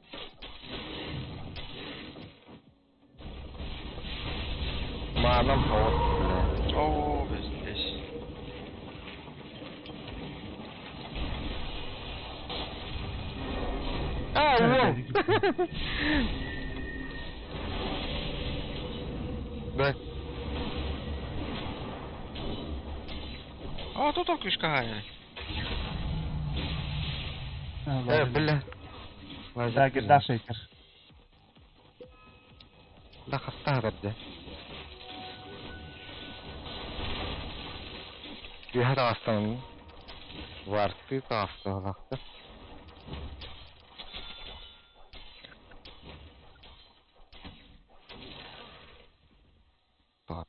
S1: Manam hava.
S5: Oo, biz.
S1: Ah, wow. Bak.
S5: O, to kryszka.
S1: Bля.
S2: Dagger dash shaker.
S1: Да хастагад. Bir hastanın vardı hastalıkta. Bak.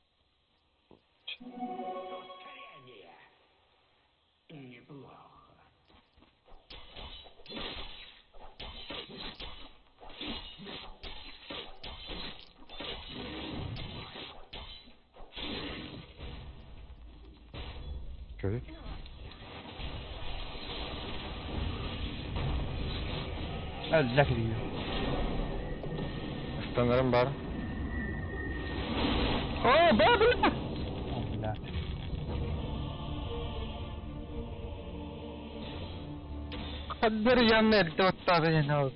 S1: Köy.
S2: Öldüler diyor.
S1: Hastanlarım var. Oo, bana.
S2: Öldüler.
S1: Kader yanına elde ottağı yana.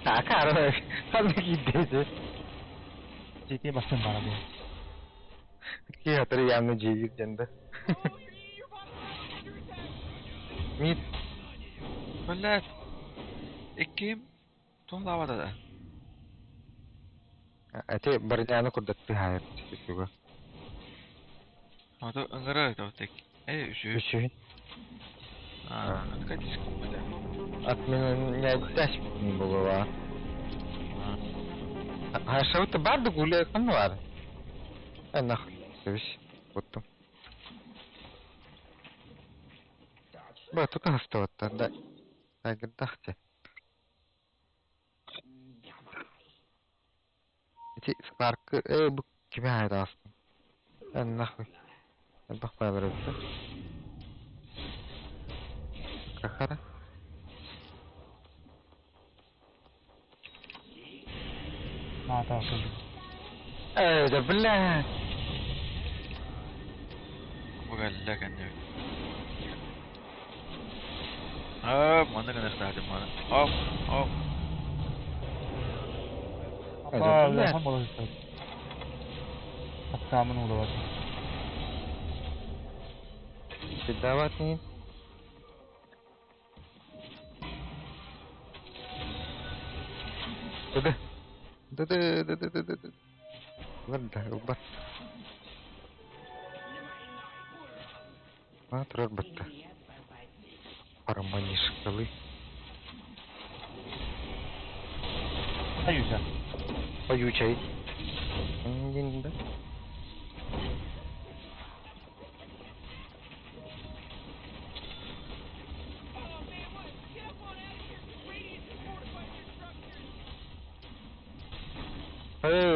S1: Ha, karo. Tabii ki dedi.
S2: GT'ye basın bana diyor.
S1: Ki hatırı yanına cevir canında. Mit.
S5: Millet. Ikkim to'g'lavadi da.
S1: Ate barjana kurdatti hayat sisuga.
S5: Hadi ingara tavtek. Üçü.
S1: Üçü.
S5: Ha, kaçış kapıda.
S1: Atmen ne dash mi baba. Ha şavta barda gule kan var. Ana seviş. Bottum. Ba tuka hastavatta da. Dagger dahte. İti sparkı bu kime ait aslında? Ben nahoy. Bak bana biraz. Kakara.
S2: Mata akıllı.
S1: Da billah.
S5: Bu galla kan ne? Mana gana started mana. Hop, hop.
S2: Apa
S1: Ajab
S2: udah
S1: ya.
S2: kan bolos itu. Apa mana udah.
S1: Dapat nih. Udah. Udah. Udah. Terus betul. Orang banyak sekali.
S2: Ayo ya.
S1: Ayu cai. Anjing dah.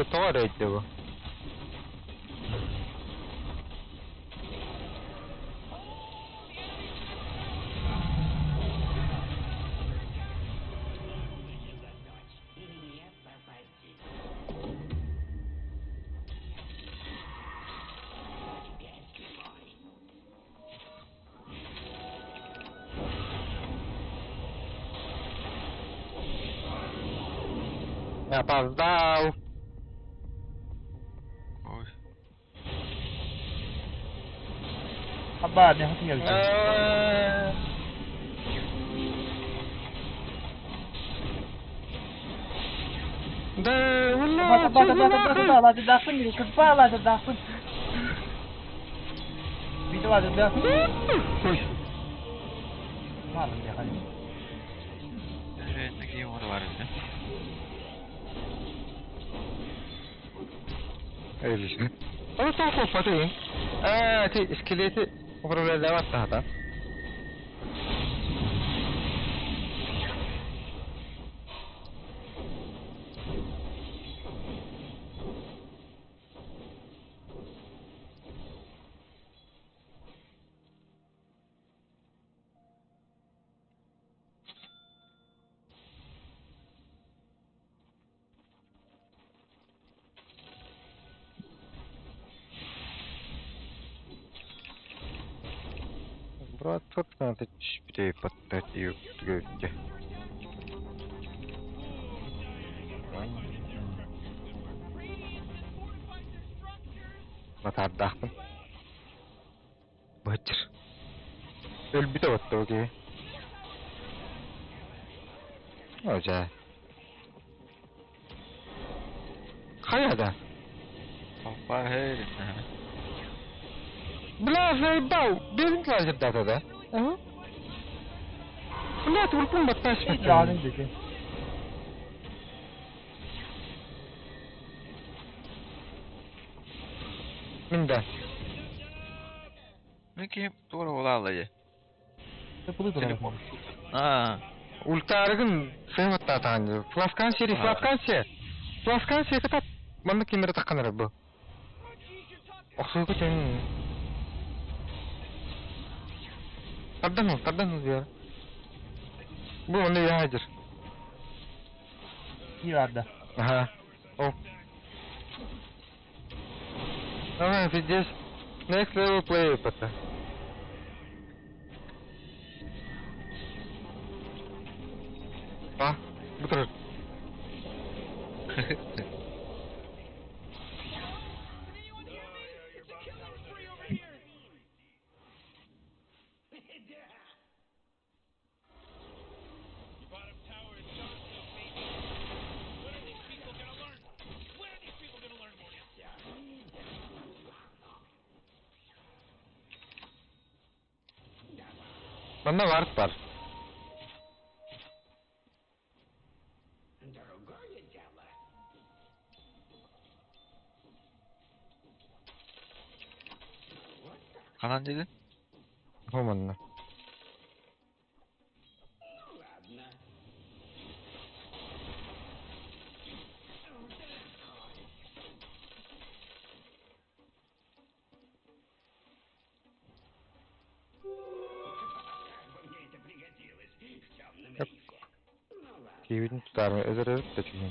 S1: Tahu ada itu. Apa tahu?
S5: Oj.
S2: Apa nih hati ya.
S1: Dah,
S2: Lah dedakun nih, kepala dedakun. Video ada dah. Malam ya kan.
S5: Lagi yang var ya.
S1: öyle. Ama çok fatih. İskeleti buralarda devam hatta. Брат, тут надо чуть поддать ее в гости. Матардахтым. Бачыр. Өлбүтө баттı окей. Ожа. Каяда?
S5: Apa her?
S1: Бля, заебал! Безин лазер да. Ага. Бля, турпун батташ
S2: Hiç yardım dedi.
S1: Минда.
S5: Peki doğru olalım ya.
S2: Yapılı
S5: Telefon.
S2: duralım.
S5: Aa.
S1: Ультарыгын сыйматта таанды. Фласканси катат. Манда кемер такканар бу. Оксойго тен. Кардан ya. Bu onu yahadır.
S2: İyi vardı.
S1: Aha. O. Ага, ты здесь next level player пока. Бутер. Bunda ward var.
S5: Kanan dedin?
S1: Humanla. Kevin tutar mı? Özer de çünkü.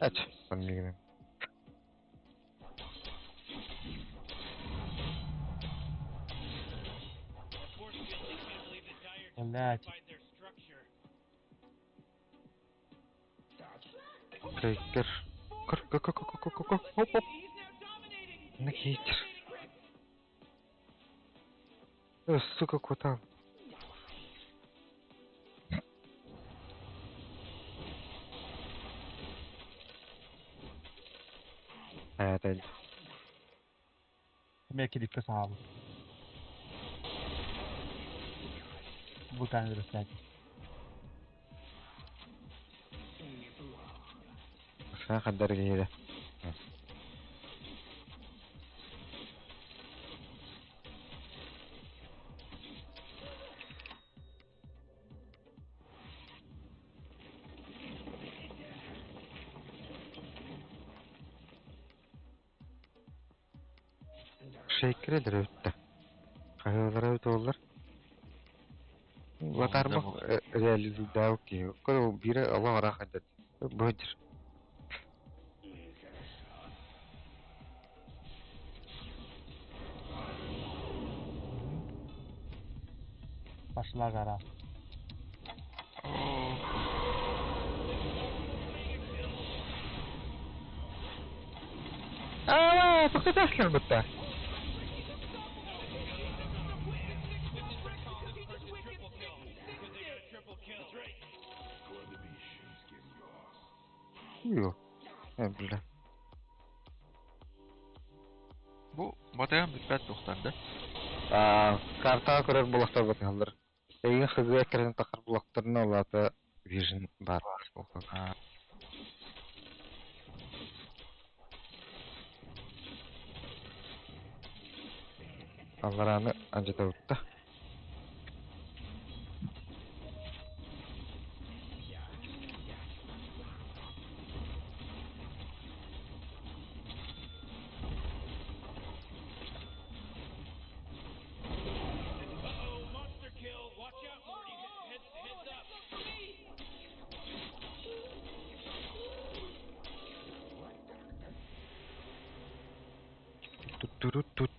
S1: Aç. Ben bilmiyorum.
S2: блядь.
S1: Крейкер. Оп. На хейтер. Сука, кота. Это
S2: मैं किलिक का साहब वो time में रखता है
S1: عشان خدر كده. Teşekkür ederim. Hayırlara ötüyorlar. Vatarmak realize daha ki. Kalo biri Allah rahat et. Bıdır.
S2: Başla gara.
S1: Aa, fakat aslan bitti. Yok. Billah.
S5: Bu Batayam bitmez toxtandı.
S1: Karta kurar bulaklar batıyorlar. Eğin hızlı ekranı takar bulaklarına olata Vision var.
S5: Ha.
S1: Allah'ını anca da bitti. Tut.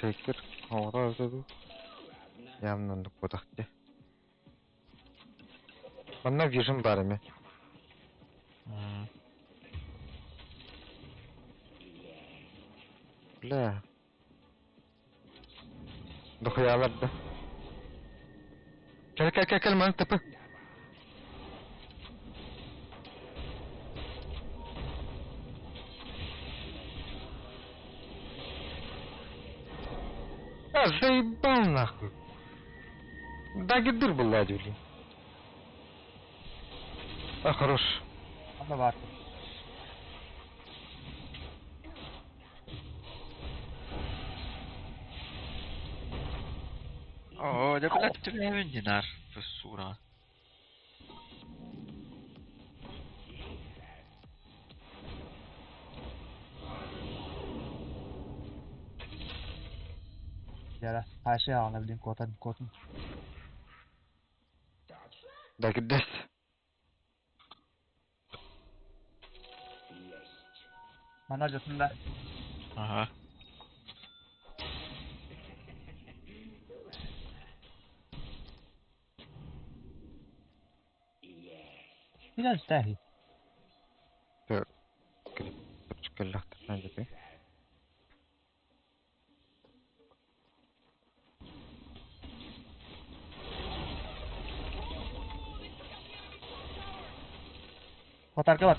S1: Şeker havada ötedi. Yanlandık bu dahtı. Bana Vision var mı? Bля. Дохуялар да. Кел, ман тапы. Заебал нахуй. Даги дыр был ладюли. Хорош.
S2: Ama var.
S5: Det blev även dinar för sura.
S2: Yara. Her şeyi alabildiğin kotun.
S1: Даги дэс.
S2: Manacasında.
S5: Aha.
S2: Biraz dahi.
S1: Кел бенде ты.
S2: Kotarka var.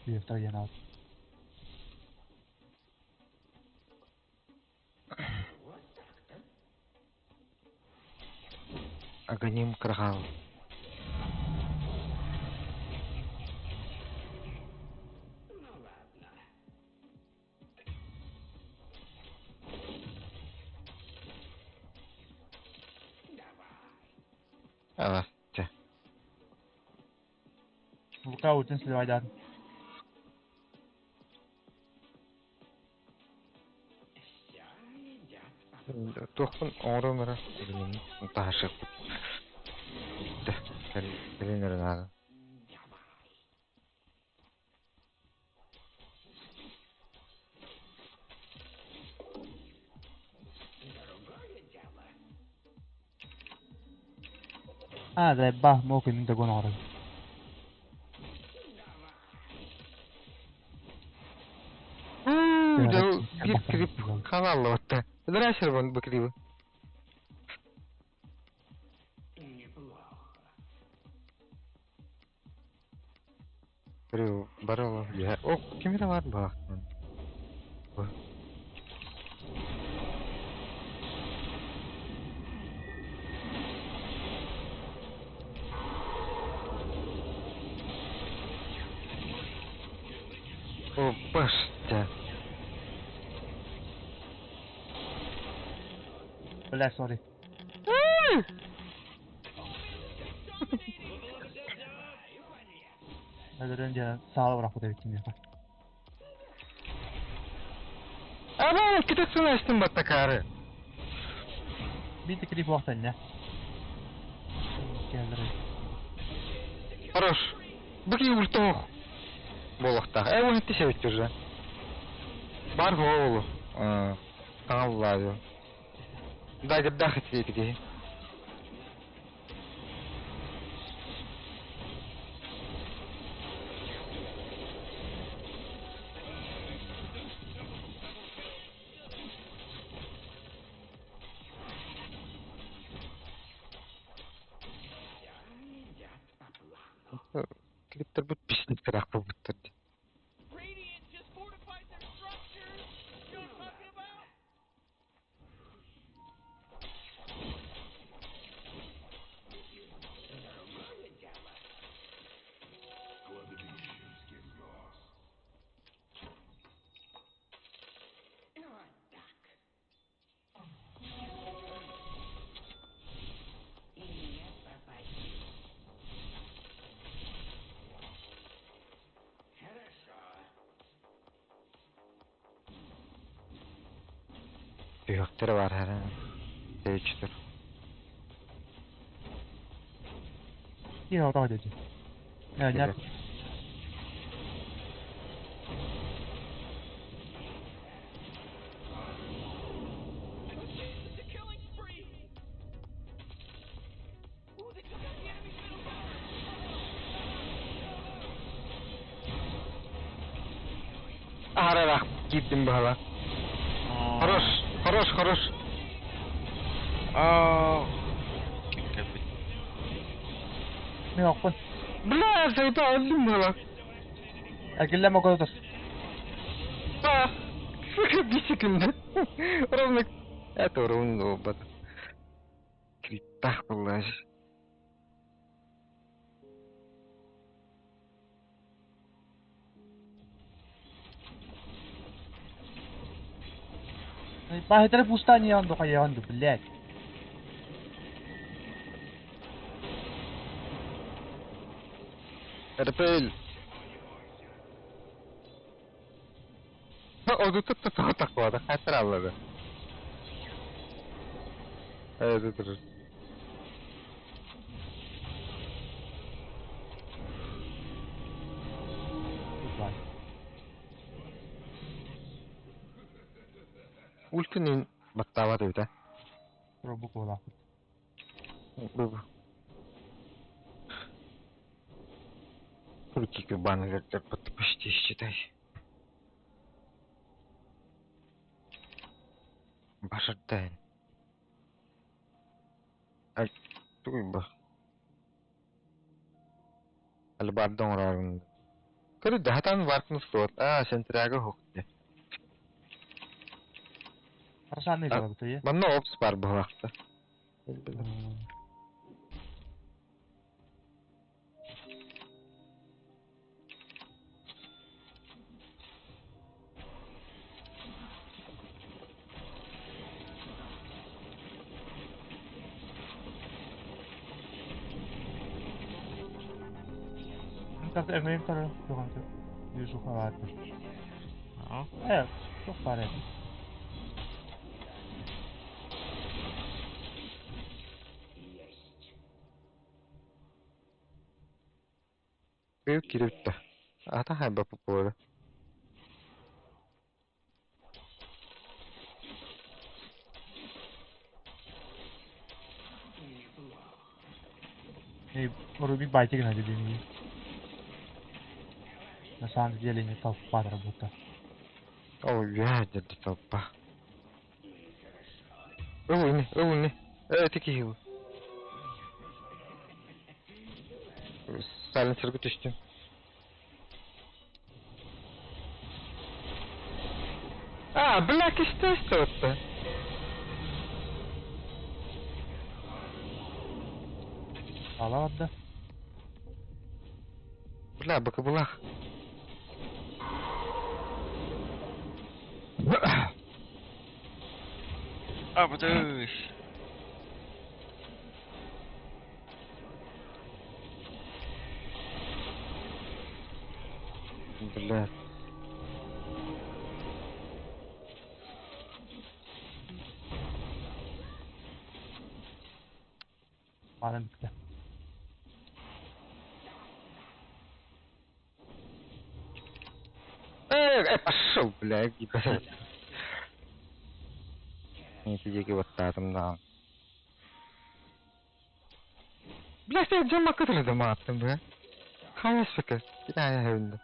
S2: Bir hafta yeni aldım.
S1: Аганим крахал. Авасте.
S2: Luka ultin silahdan.
S1: Тохпын оңрымыра. Ташып. Келинер нага.
S2: Dai, bah, ممكن انت تكون عربي.
S1: Jauh grip halal loh teh. Berhasil bang begrip. Baru baru ya. Oh, gimana war bah? Oh, pas dah.
S2: لا سوري. هذا رنجة صعب راح أخذ الكيمياء.
S1: Apa kita sudah istimbat takare.
S2: بيتك كريف وقت ثانية.
S1: Хорош. Баки ультох. Болохта. Он ты севит уже. Бар голову. Аллах. Дай отдохнуть тебе. Клиптер будет писнуть, когда будет.
S3: Radiant just fortified their structures. You know what I'm talking about?
S1: Büyükleri var her an. D3'tür.
S2: إيه هو طاقة جي. يعني
S3: It's a killing spree. Ooh, they took out the enemy's middle tower.
S1: Ararak gittim bana. Хорош, хорош, хорош.
S5: Kim kapit.
S2: ما يوقف.
S1: Бля, заебал, один было.
S2: أكل لما كنت
S1: Сука, бисиком, ровно. Это ровно оба. Крипах положишь.
S2: باهي ترى بوستاني عنده خيا عنده بالله.
S1: Эрпел. O da tut takvada. Hatır Allah'ı. Evet dur. Ultinin battava dedi.
S2: ربك ولا أخذ.
S1: Bu. Руки как баннер почти считай. Башартай. Ay, tuh bah. Albardon rarun. Kali dahatan wartun slot. Sentraga hokte.
S2: رساني كذا بتويه.
S1: Bana ops var bu vakti.
S2: أنت في إيميل ترى شو أنت يوسف هذا. إيه شوف فارق.
S1: Büyük kiripte. Ata hayba popora.
S2: Ruby байтик на дебили. На самом деле не толпа работа.
S1: О, ядерная толпа. Өвүн. Тики. Сайленсерге түштүм. Black is тесттэ.
S2: Алады.
S1: Бля, бакабулах.
S5: Абдыш.
S1: Бля.
S2: Madem bitti.
S1: Пошел, бля, ебать. Нифига вот там, да. Бля, я джамма который дома attım be. Hayas fikir. Bir tane evinde.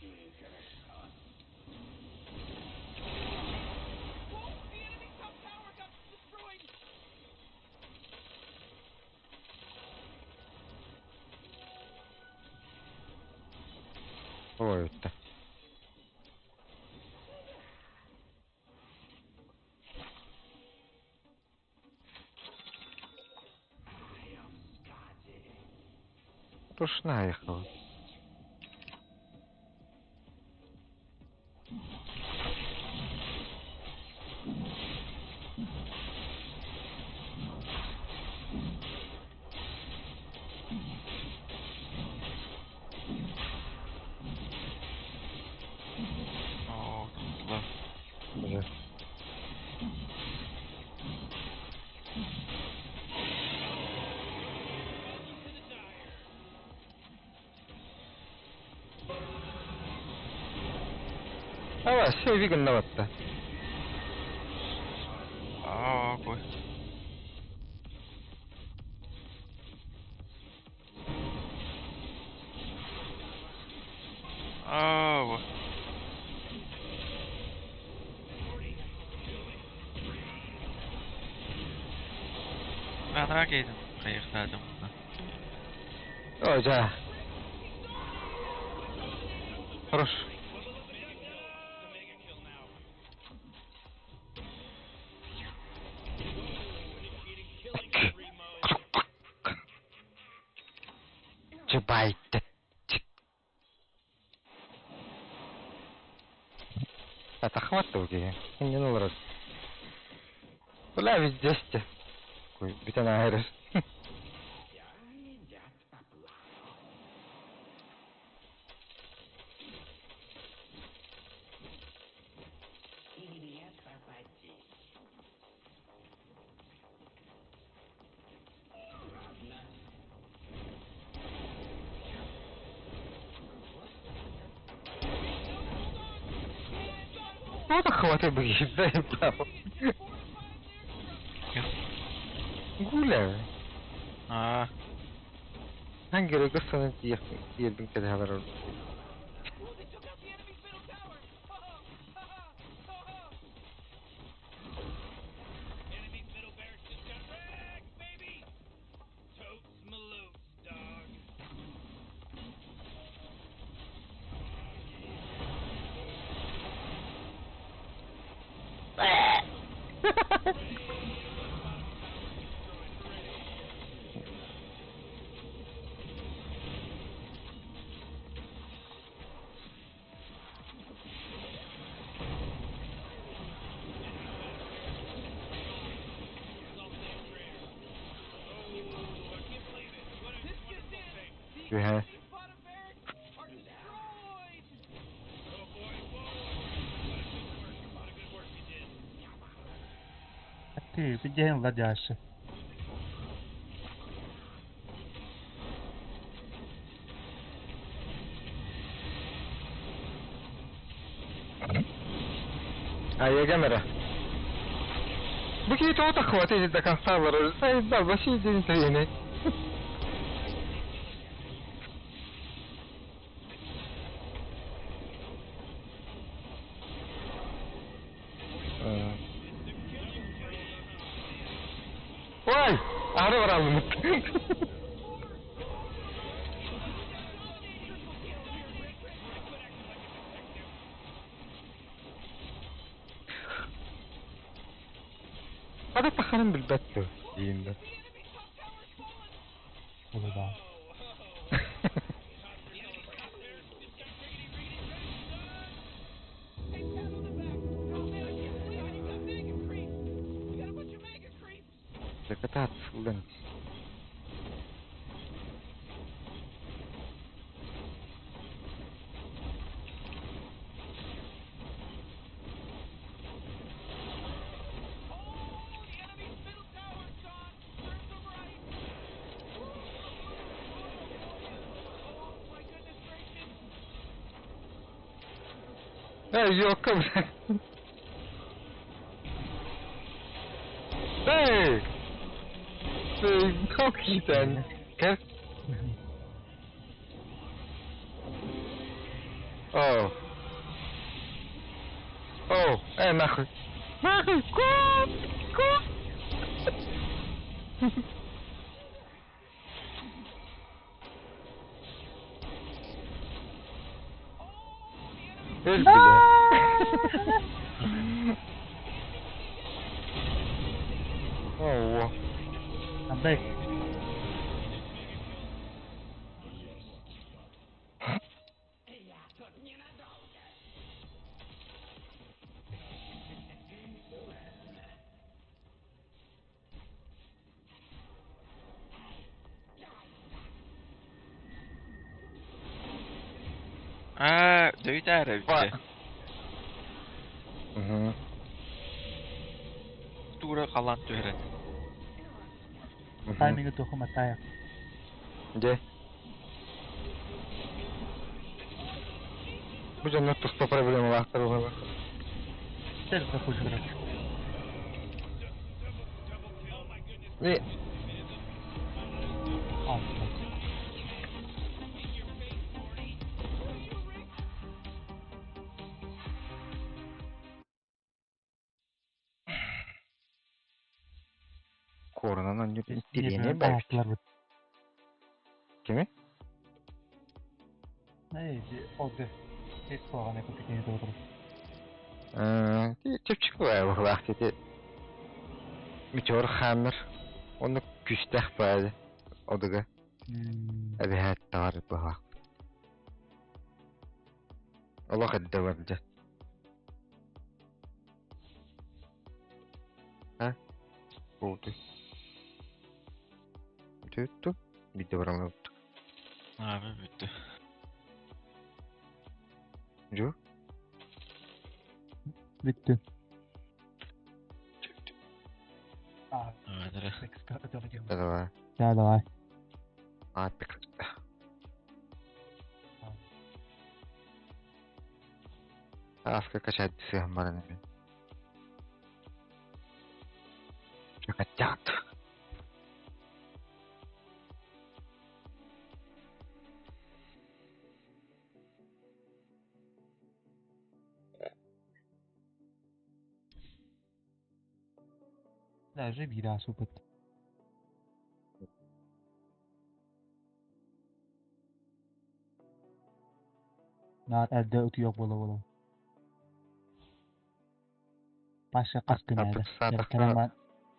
S3: The enemy top tower got destroyed.
S1: Ой, это. Тушна ехала.
S5: О, да.
S1: Уже. Давай, все, Виган на вот-то.
S5: Ой. Ой. Merak ettim. Kayıklardım.
S1: Ой, да. Хорош. Чебайте. Это хватуги. Не нравится. Бля, ведь здесь те. Ведь она айрес. Вот охваты бы ебал. Гуляю. Hangi rögösünün yerbin kedi haber oldu.
S3: Oh, they took out the enemy's middle tower. Enemy's middle barracks just got wrecked, baby. Totes Maloofs, dog.
S1: You have.
S3: These bottom barracks are destroyed. Oh boy, whoa. What a good work you did.
S2: Ты, пидем владящий.
S1: А я камера. Begitu otak kuat itu kan sabar. Saya bawa sih jadi saya ini. Woi, ada orang lemut. Ada takaran بالبت دين ده.
S2: Boleh dah.
S1: Dekat ulang. Yok kan. Hey! Çok iyi sen. Kes. Oh. Oh, nachy. Nachy, kut! Kut! Öl bile. Oh.
S2: Sampai.
S5: Dövüş ära bitti. Tuğra kalan tören.
S2: Timingnya tuh aku mata ya.
S1: Где? Будем на ту 100 проблем второго.
S2: Ты же захочешь играть.
S1: Не. Коронанан тирene belki.
S2: Ayaklar bu.
S1: Kimi?
S2: Neydi? O da. Hiç soğan yapıp ikini doğru.
S1: Tepçik var bu vakti. Miçor hamir. Onu küstah böyle. Oduga. Abi hatta var bu vakti. Allah kadar vardı. Ha? Oldu. Tuttu. Bir de varan oldu.
S5: Abi bitti.
S1: Jo?
S2: Bitti.
S5: Hadi.
S1: Det var
S2: Ya давай.
S1: artık. Aska kaçar disiyorum bana ne? Kaçat.
S2: Даже бира супер. Naat elde ötü yok bolu. Başka kaç gün elde. Kerem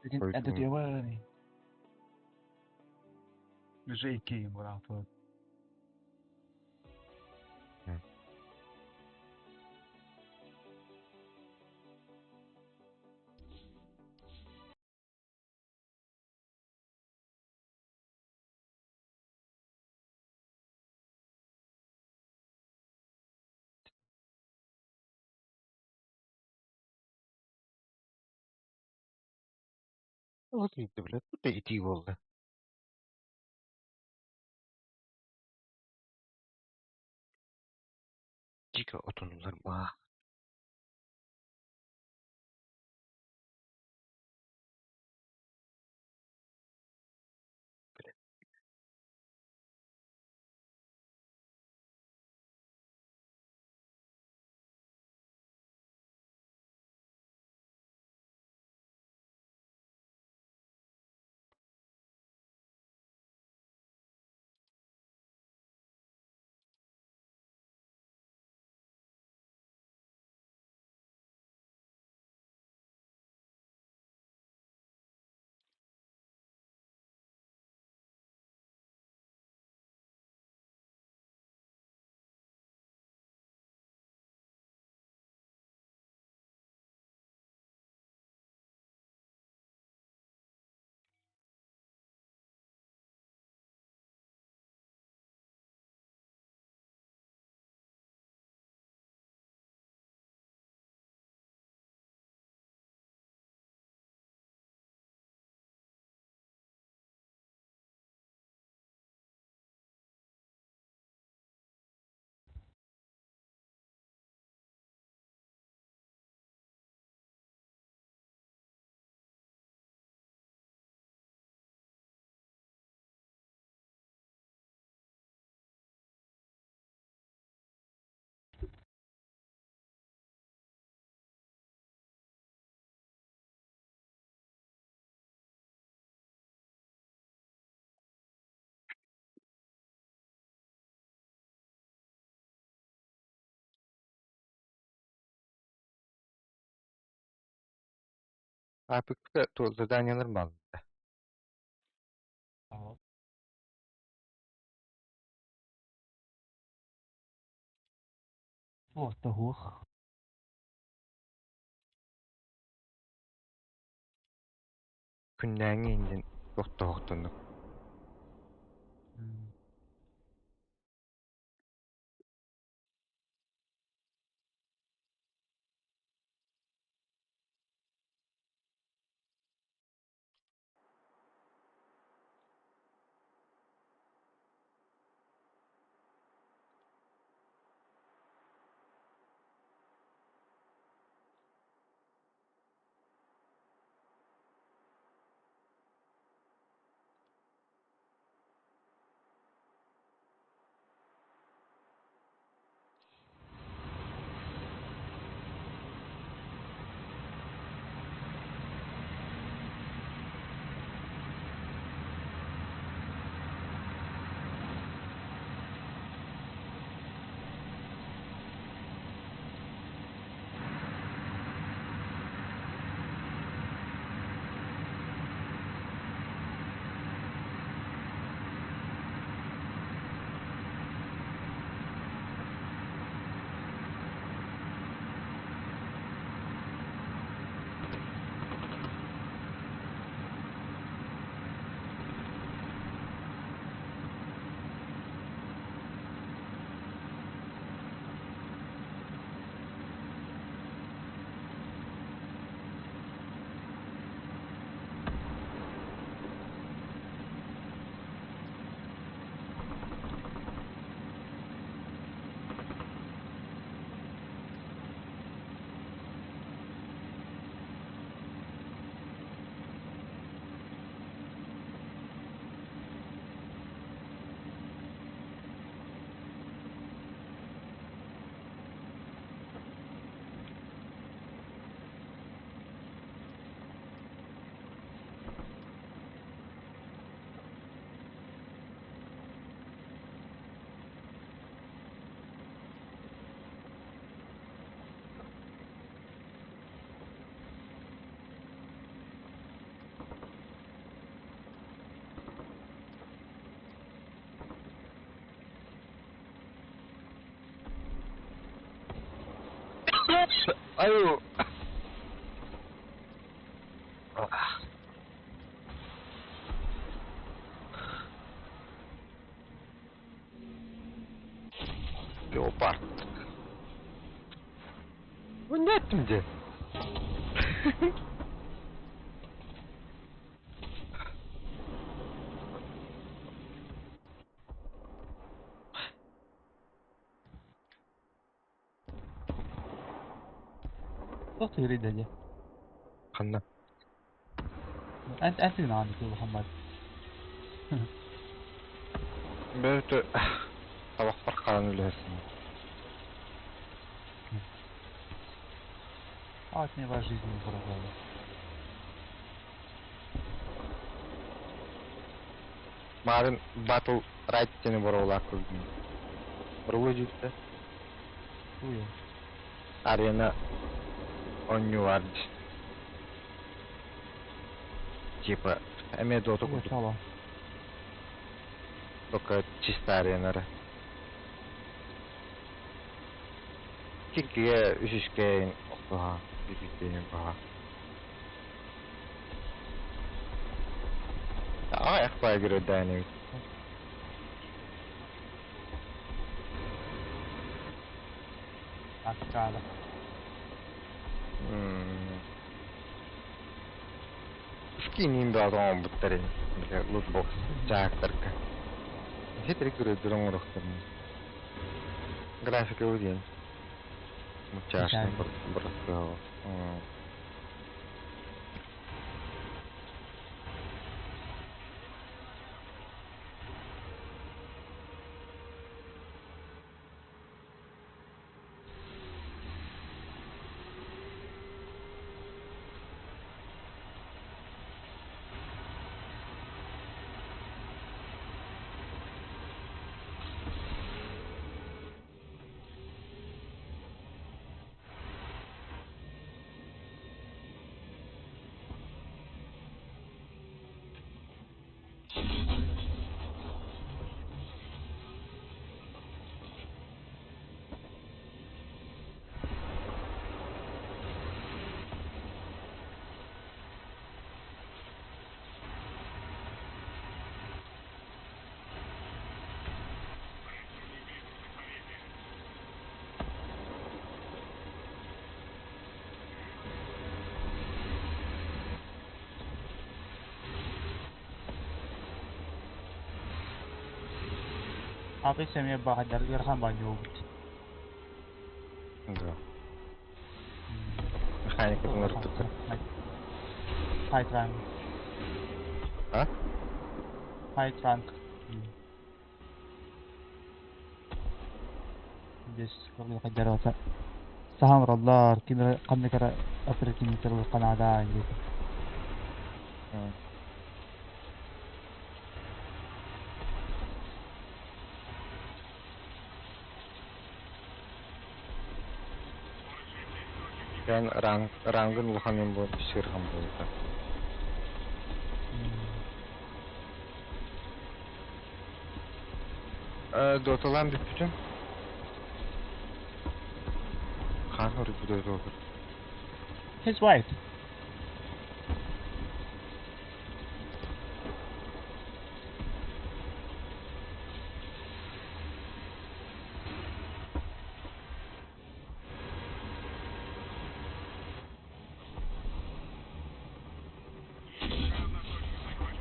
S2: bugün elde diyor var ni. Yüzü ikiyim bu hafta.
S1: O değildi bile. Bu da iti oldu. Cika otunurlar bana. Апекте то задание нормально.
S2: Tamam. О, того.
S1: Күннәң инде тоқтоқтонук. Аю. Леопард. Bu ne şimdi?
S2: صوت يريد اجي.
S1: Kanna.
S2: انت هنا عندك يا محمد.
S1: Böyle sabahlar kalan öylesin.
S2: От него жизни не продала.
S1: Maren Battle Right seni bora koydum. Проводится
S2: Хуя.
S1: арена Onward. Типа, Эмедо
S2: Хуя сало.
S1: только чистая арена. Кикке үшішке оқыға, бекеттен баға. Аяқпай кірі дайны.
S2: Аскада.
S1: Скинем да там бұттары. Лутбокс, жақтырка. Хетрі көрі дұрың ұрықтырын. Графика өден. Мучашный бросал.
S2: Hakkı semeye bakacak, yarhan banyo oldu.
S1: Да. Механика мертвый.
S2: High rank.
S1: А?
S2: High rank. Здесь والله قدرات. سهم رادار كده قمنا كده أفريقيا من تلو القناة ده عندي.
S1: Ben rangın ulhanın bu sırham buldu. Dotalan bütün. Kan hori bu da olur.
S2: His wife.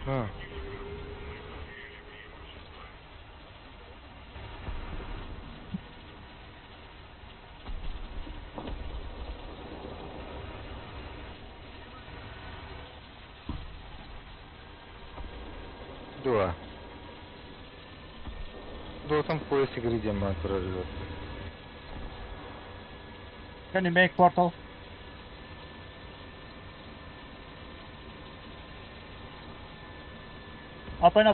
S1: Ha. Dua. Dotan poesi gireceğim ben turarı.
S2: Can you make portal? Open.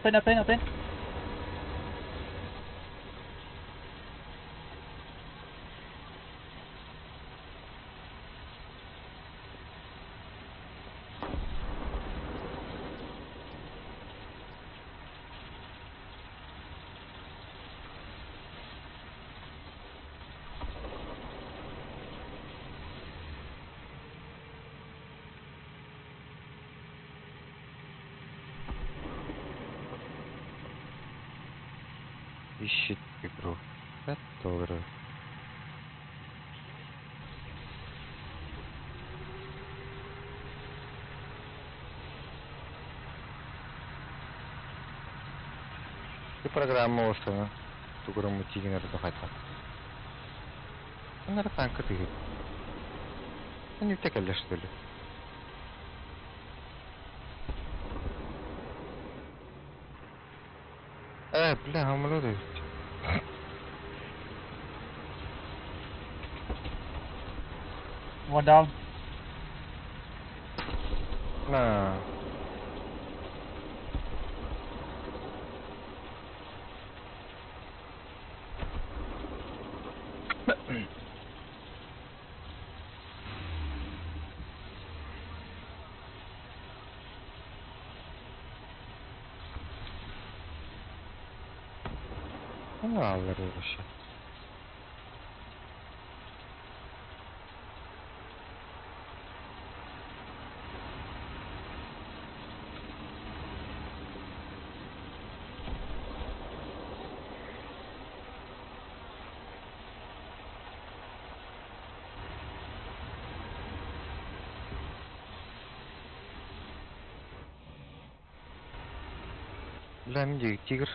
S1: Ищет игру. Который. И программа остана. Тугру мутиги надо хотя. Она танка ты. Они втекали что ли? Бля, амулеты.
S2: One down.
S1: На. Ну, алları вообще. Бля, где тигр?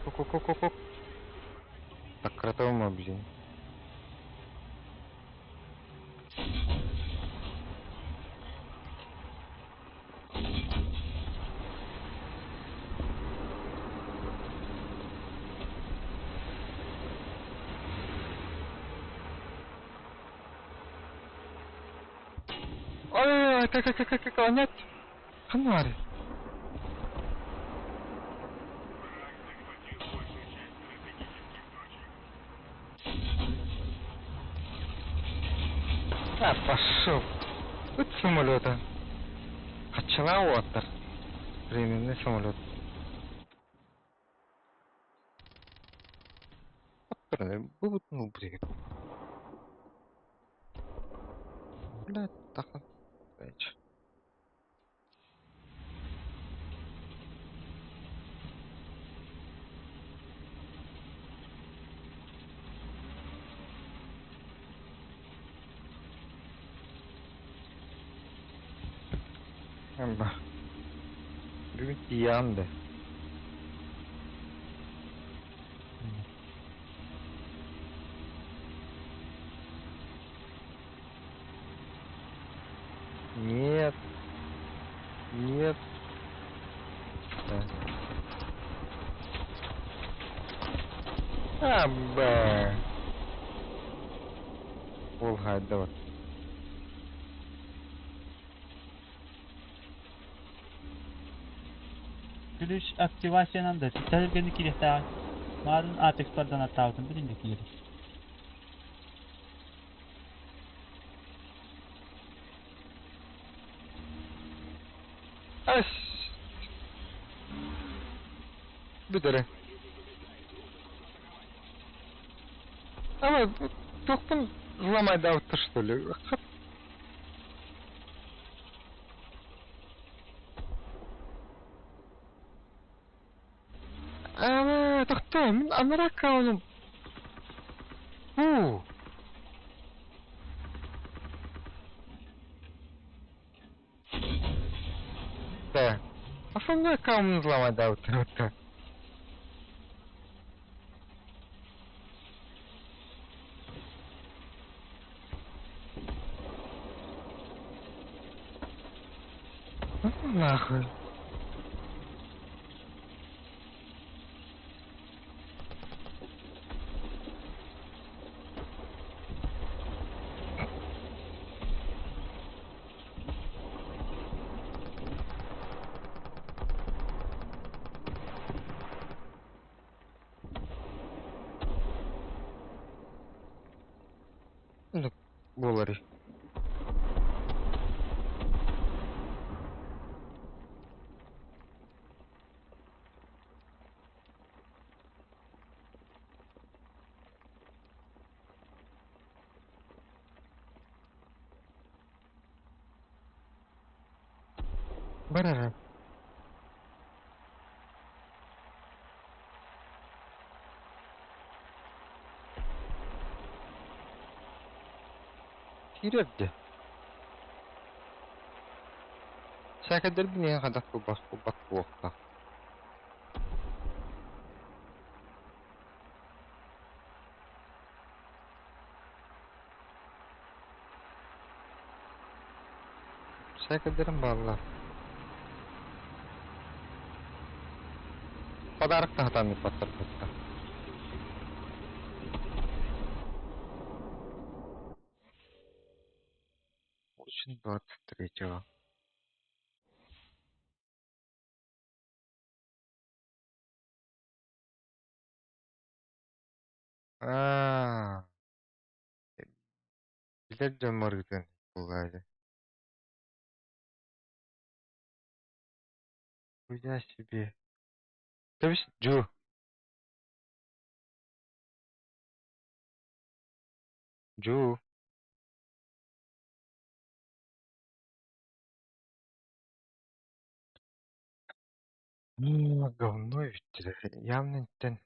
S1: Оп. Так, кротовма, блин. Ой, как, нет. Фонарь. Пошел. Вот самолета. Качала отыр. Временный самолет. Ну, привет. Бля, так. Бүгін тиянды. Нет. Нет. Да. Абба. Болғай, давай.
S2: Gülüş aktivasyonun da tezgahını kilitler. Madem Apex bardan atağın birinci yeri.
S1: Ась. Бедere. Ama тоқтың взломай дауытты, что ли? Тоқта, мен анарак ауылым. Да. Основной аккаунт взломай дауытты. Нахуй. Ну, болари. Барара. Кирерде. Шакадыр біне қадақ бұбақ бұққа. Шакадырым балла. Подарок тағатаны паттар бұтта. Очень 23-го. Билет жамаргытын булгайды. Хуя себе. То есть Джо. Джо. Ну, говно ведь. Явно тен.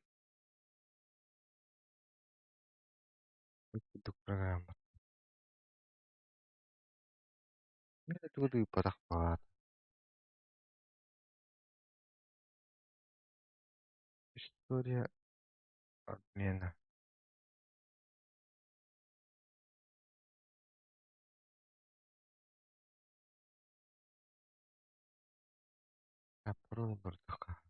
S1: Эту программу. Это туды подохват. История обмена. Попробуй бардака.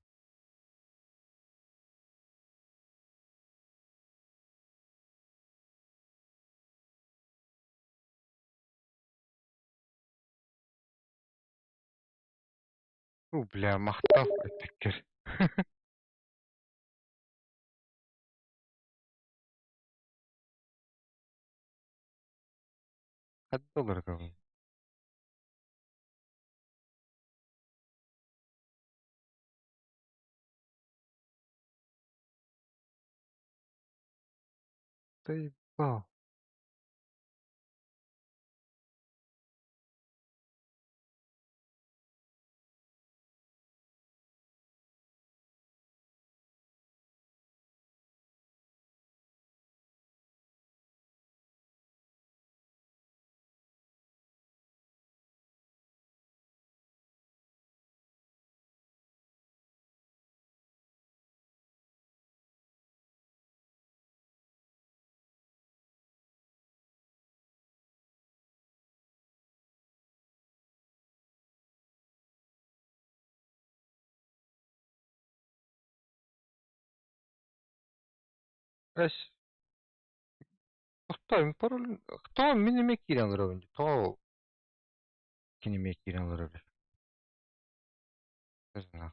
S1: Бля, мақтап эпикер. $1 говно. Ты ебал. Эс. Кто миниме кирен лоровин. То кинеме кирен лоровин. Знаю.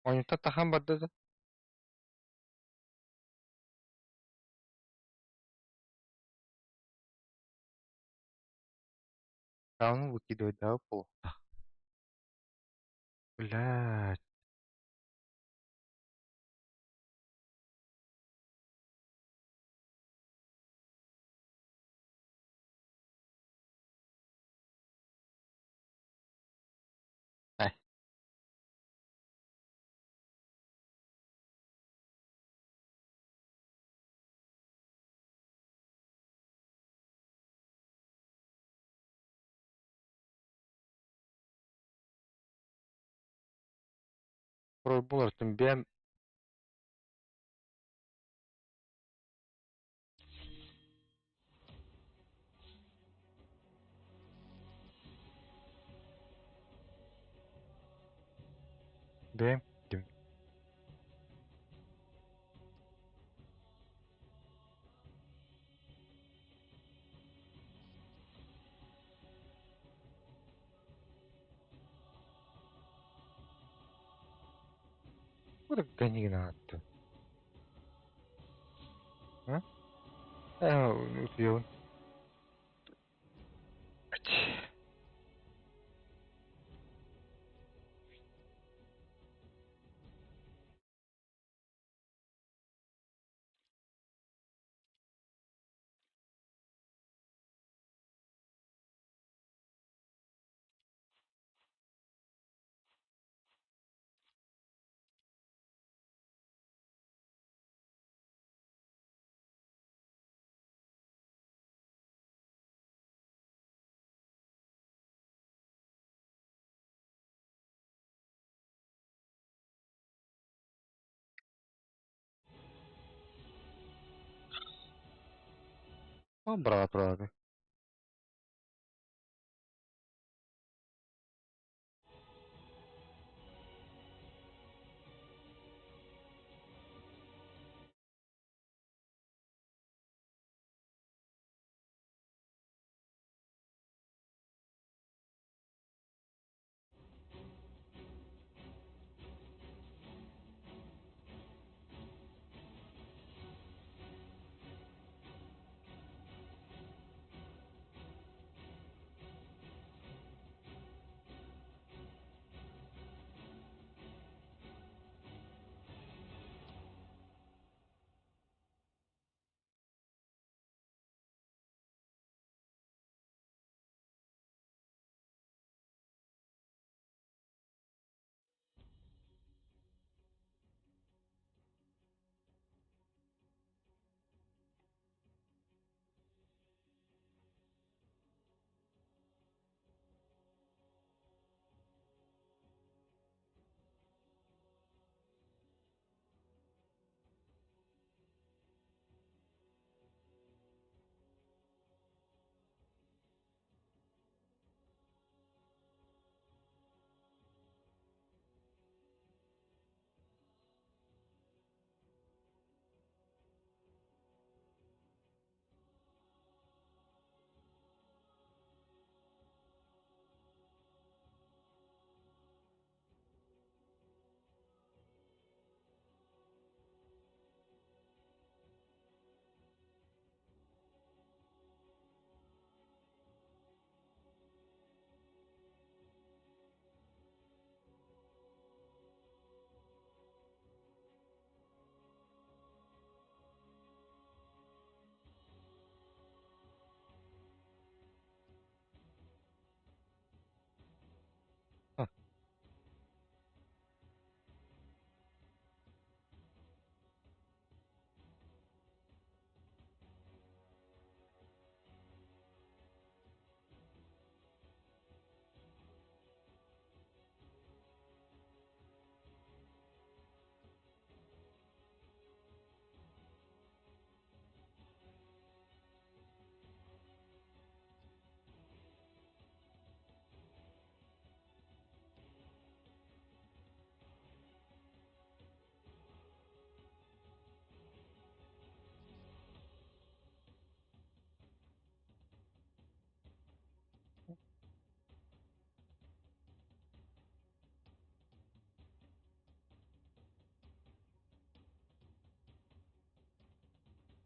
S1: Оньта тахан барды да. Таун выкидывать да пол. Блядь. Ай. Про булартын бем. Бем. Дим. Куда ганигна аттı. Ha? Utuyor. O bravo abi.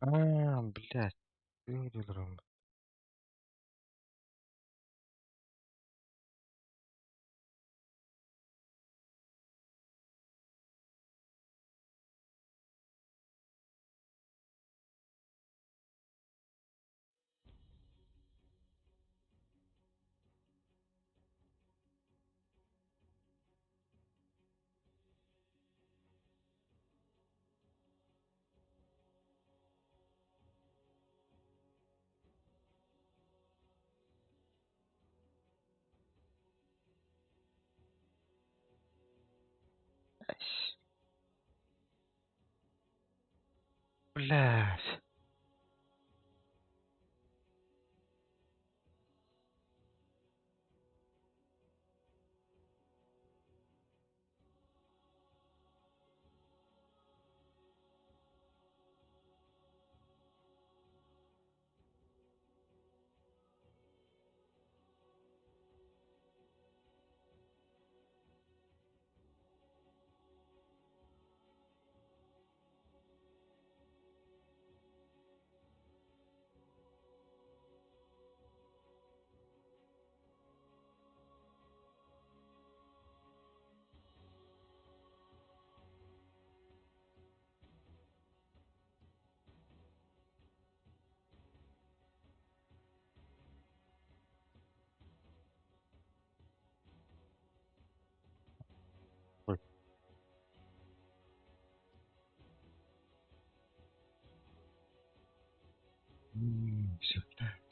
S1: Блядь. Передром. Блядь. Ой. Всё, да.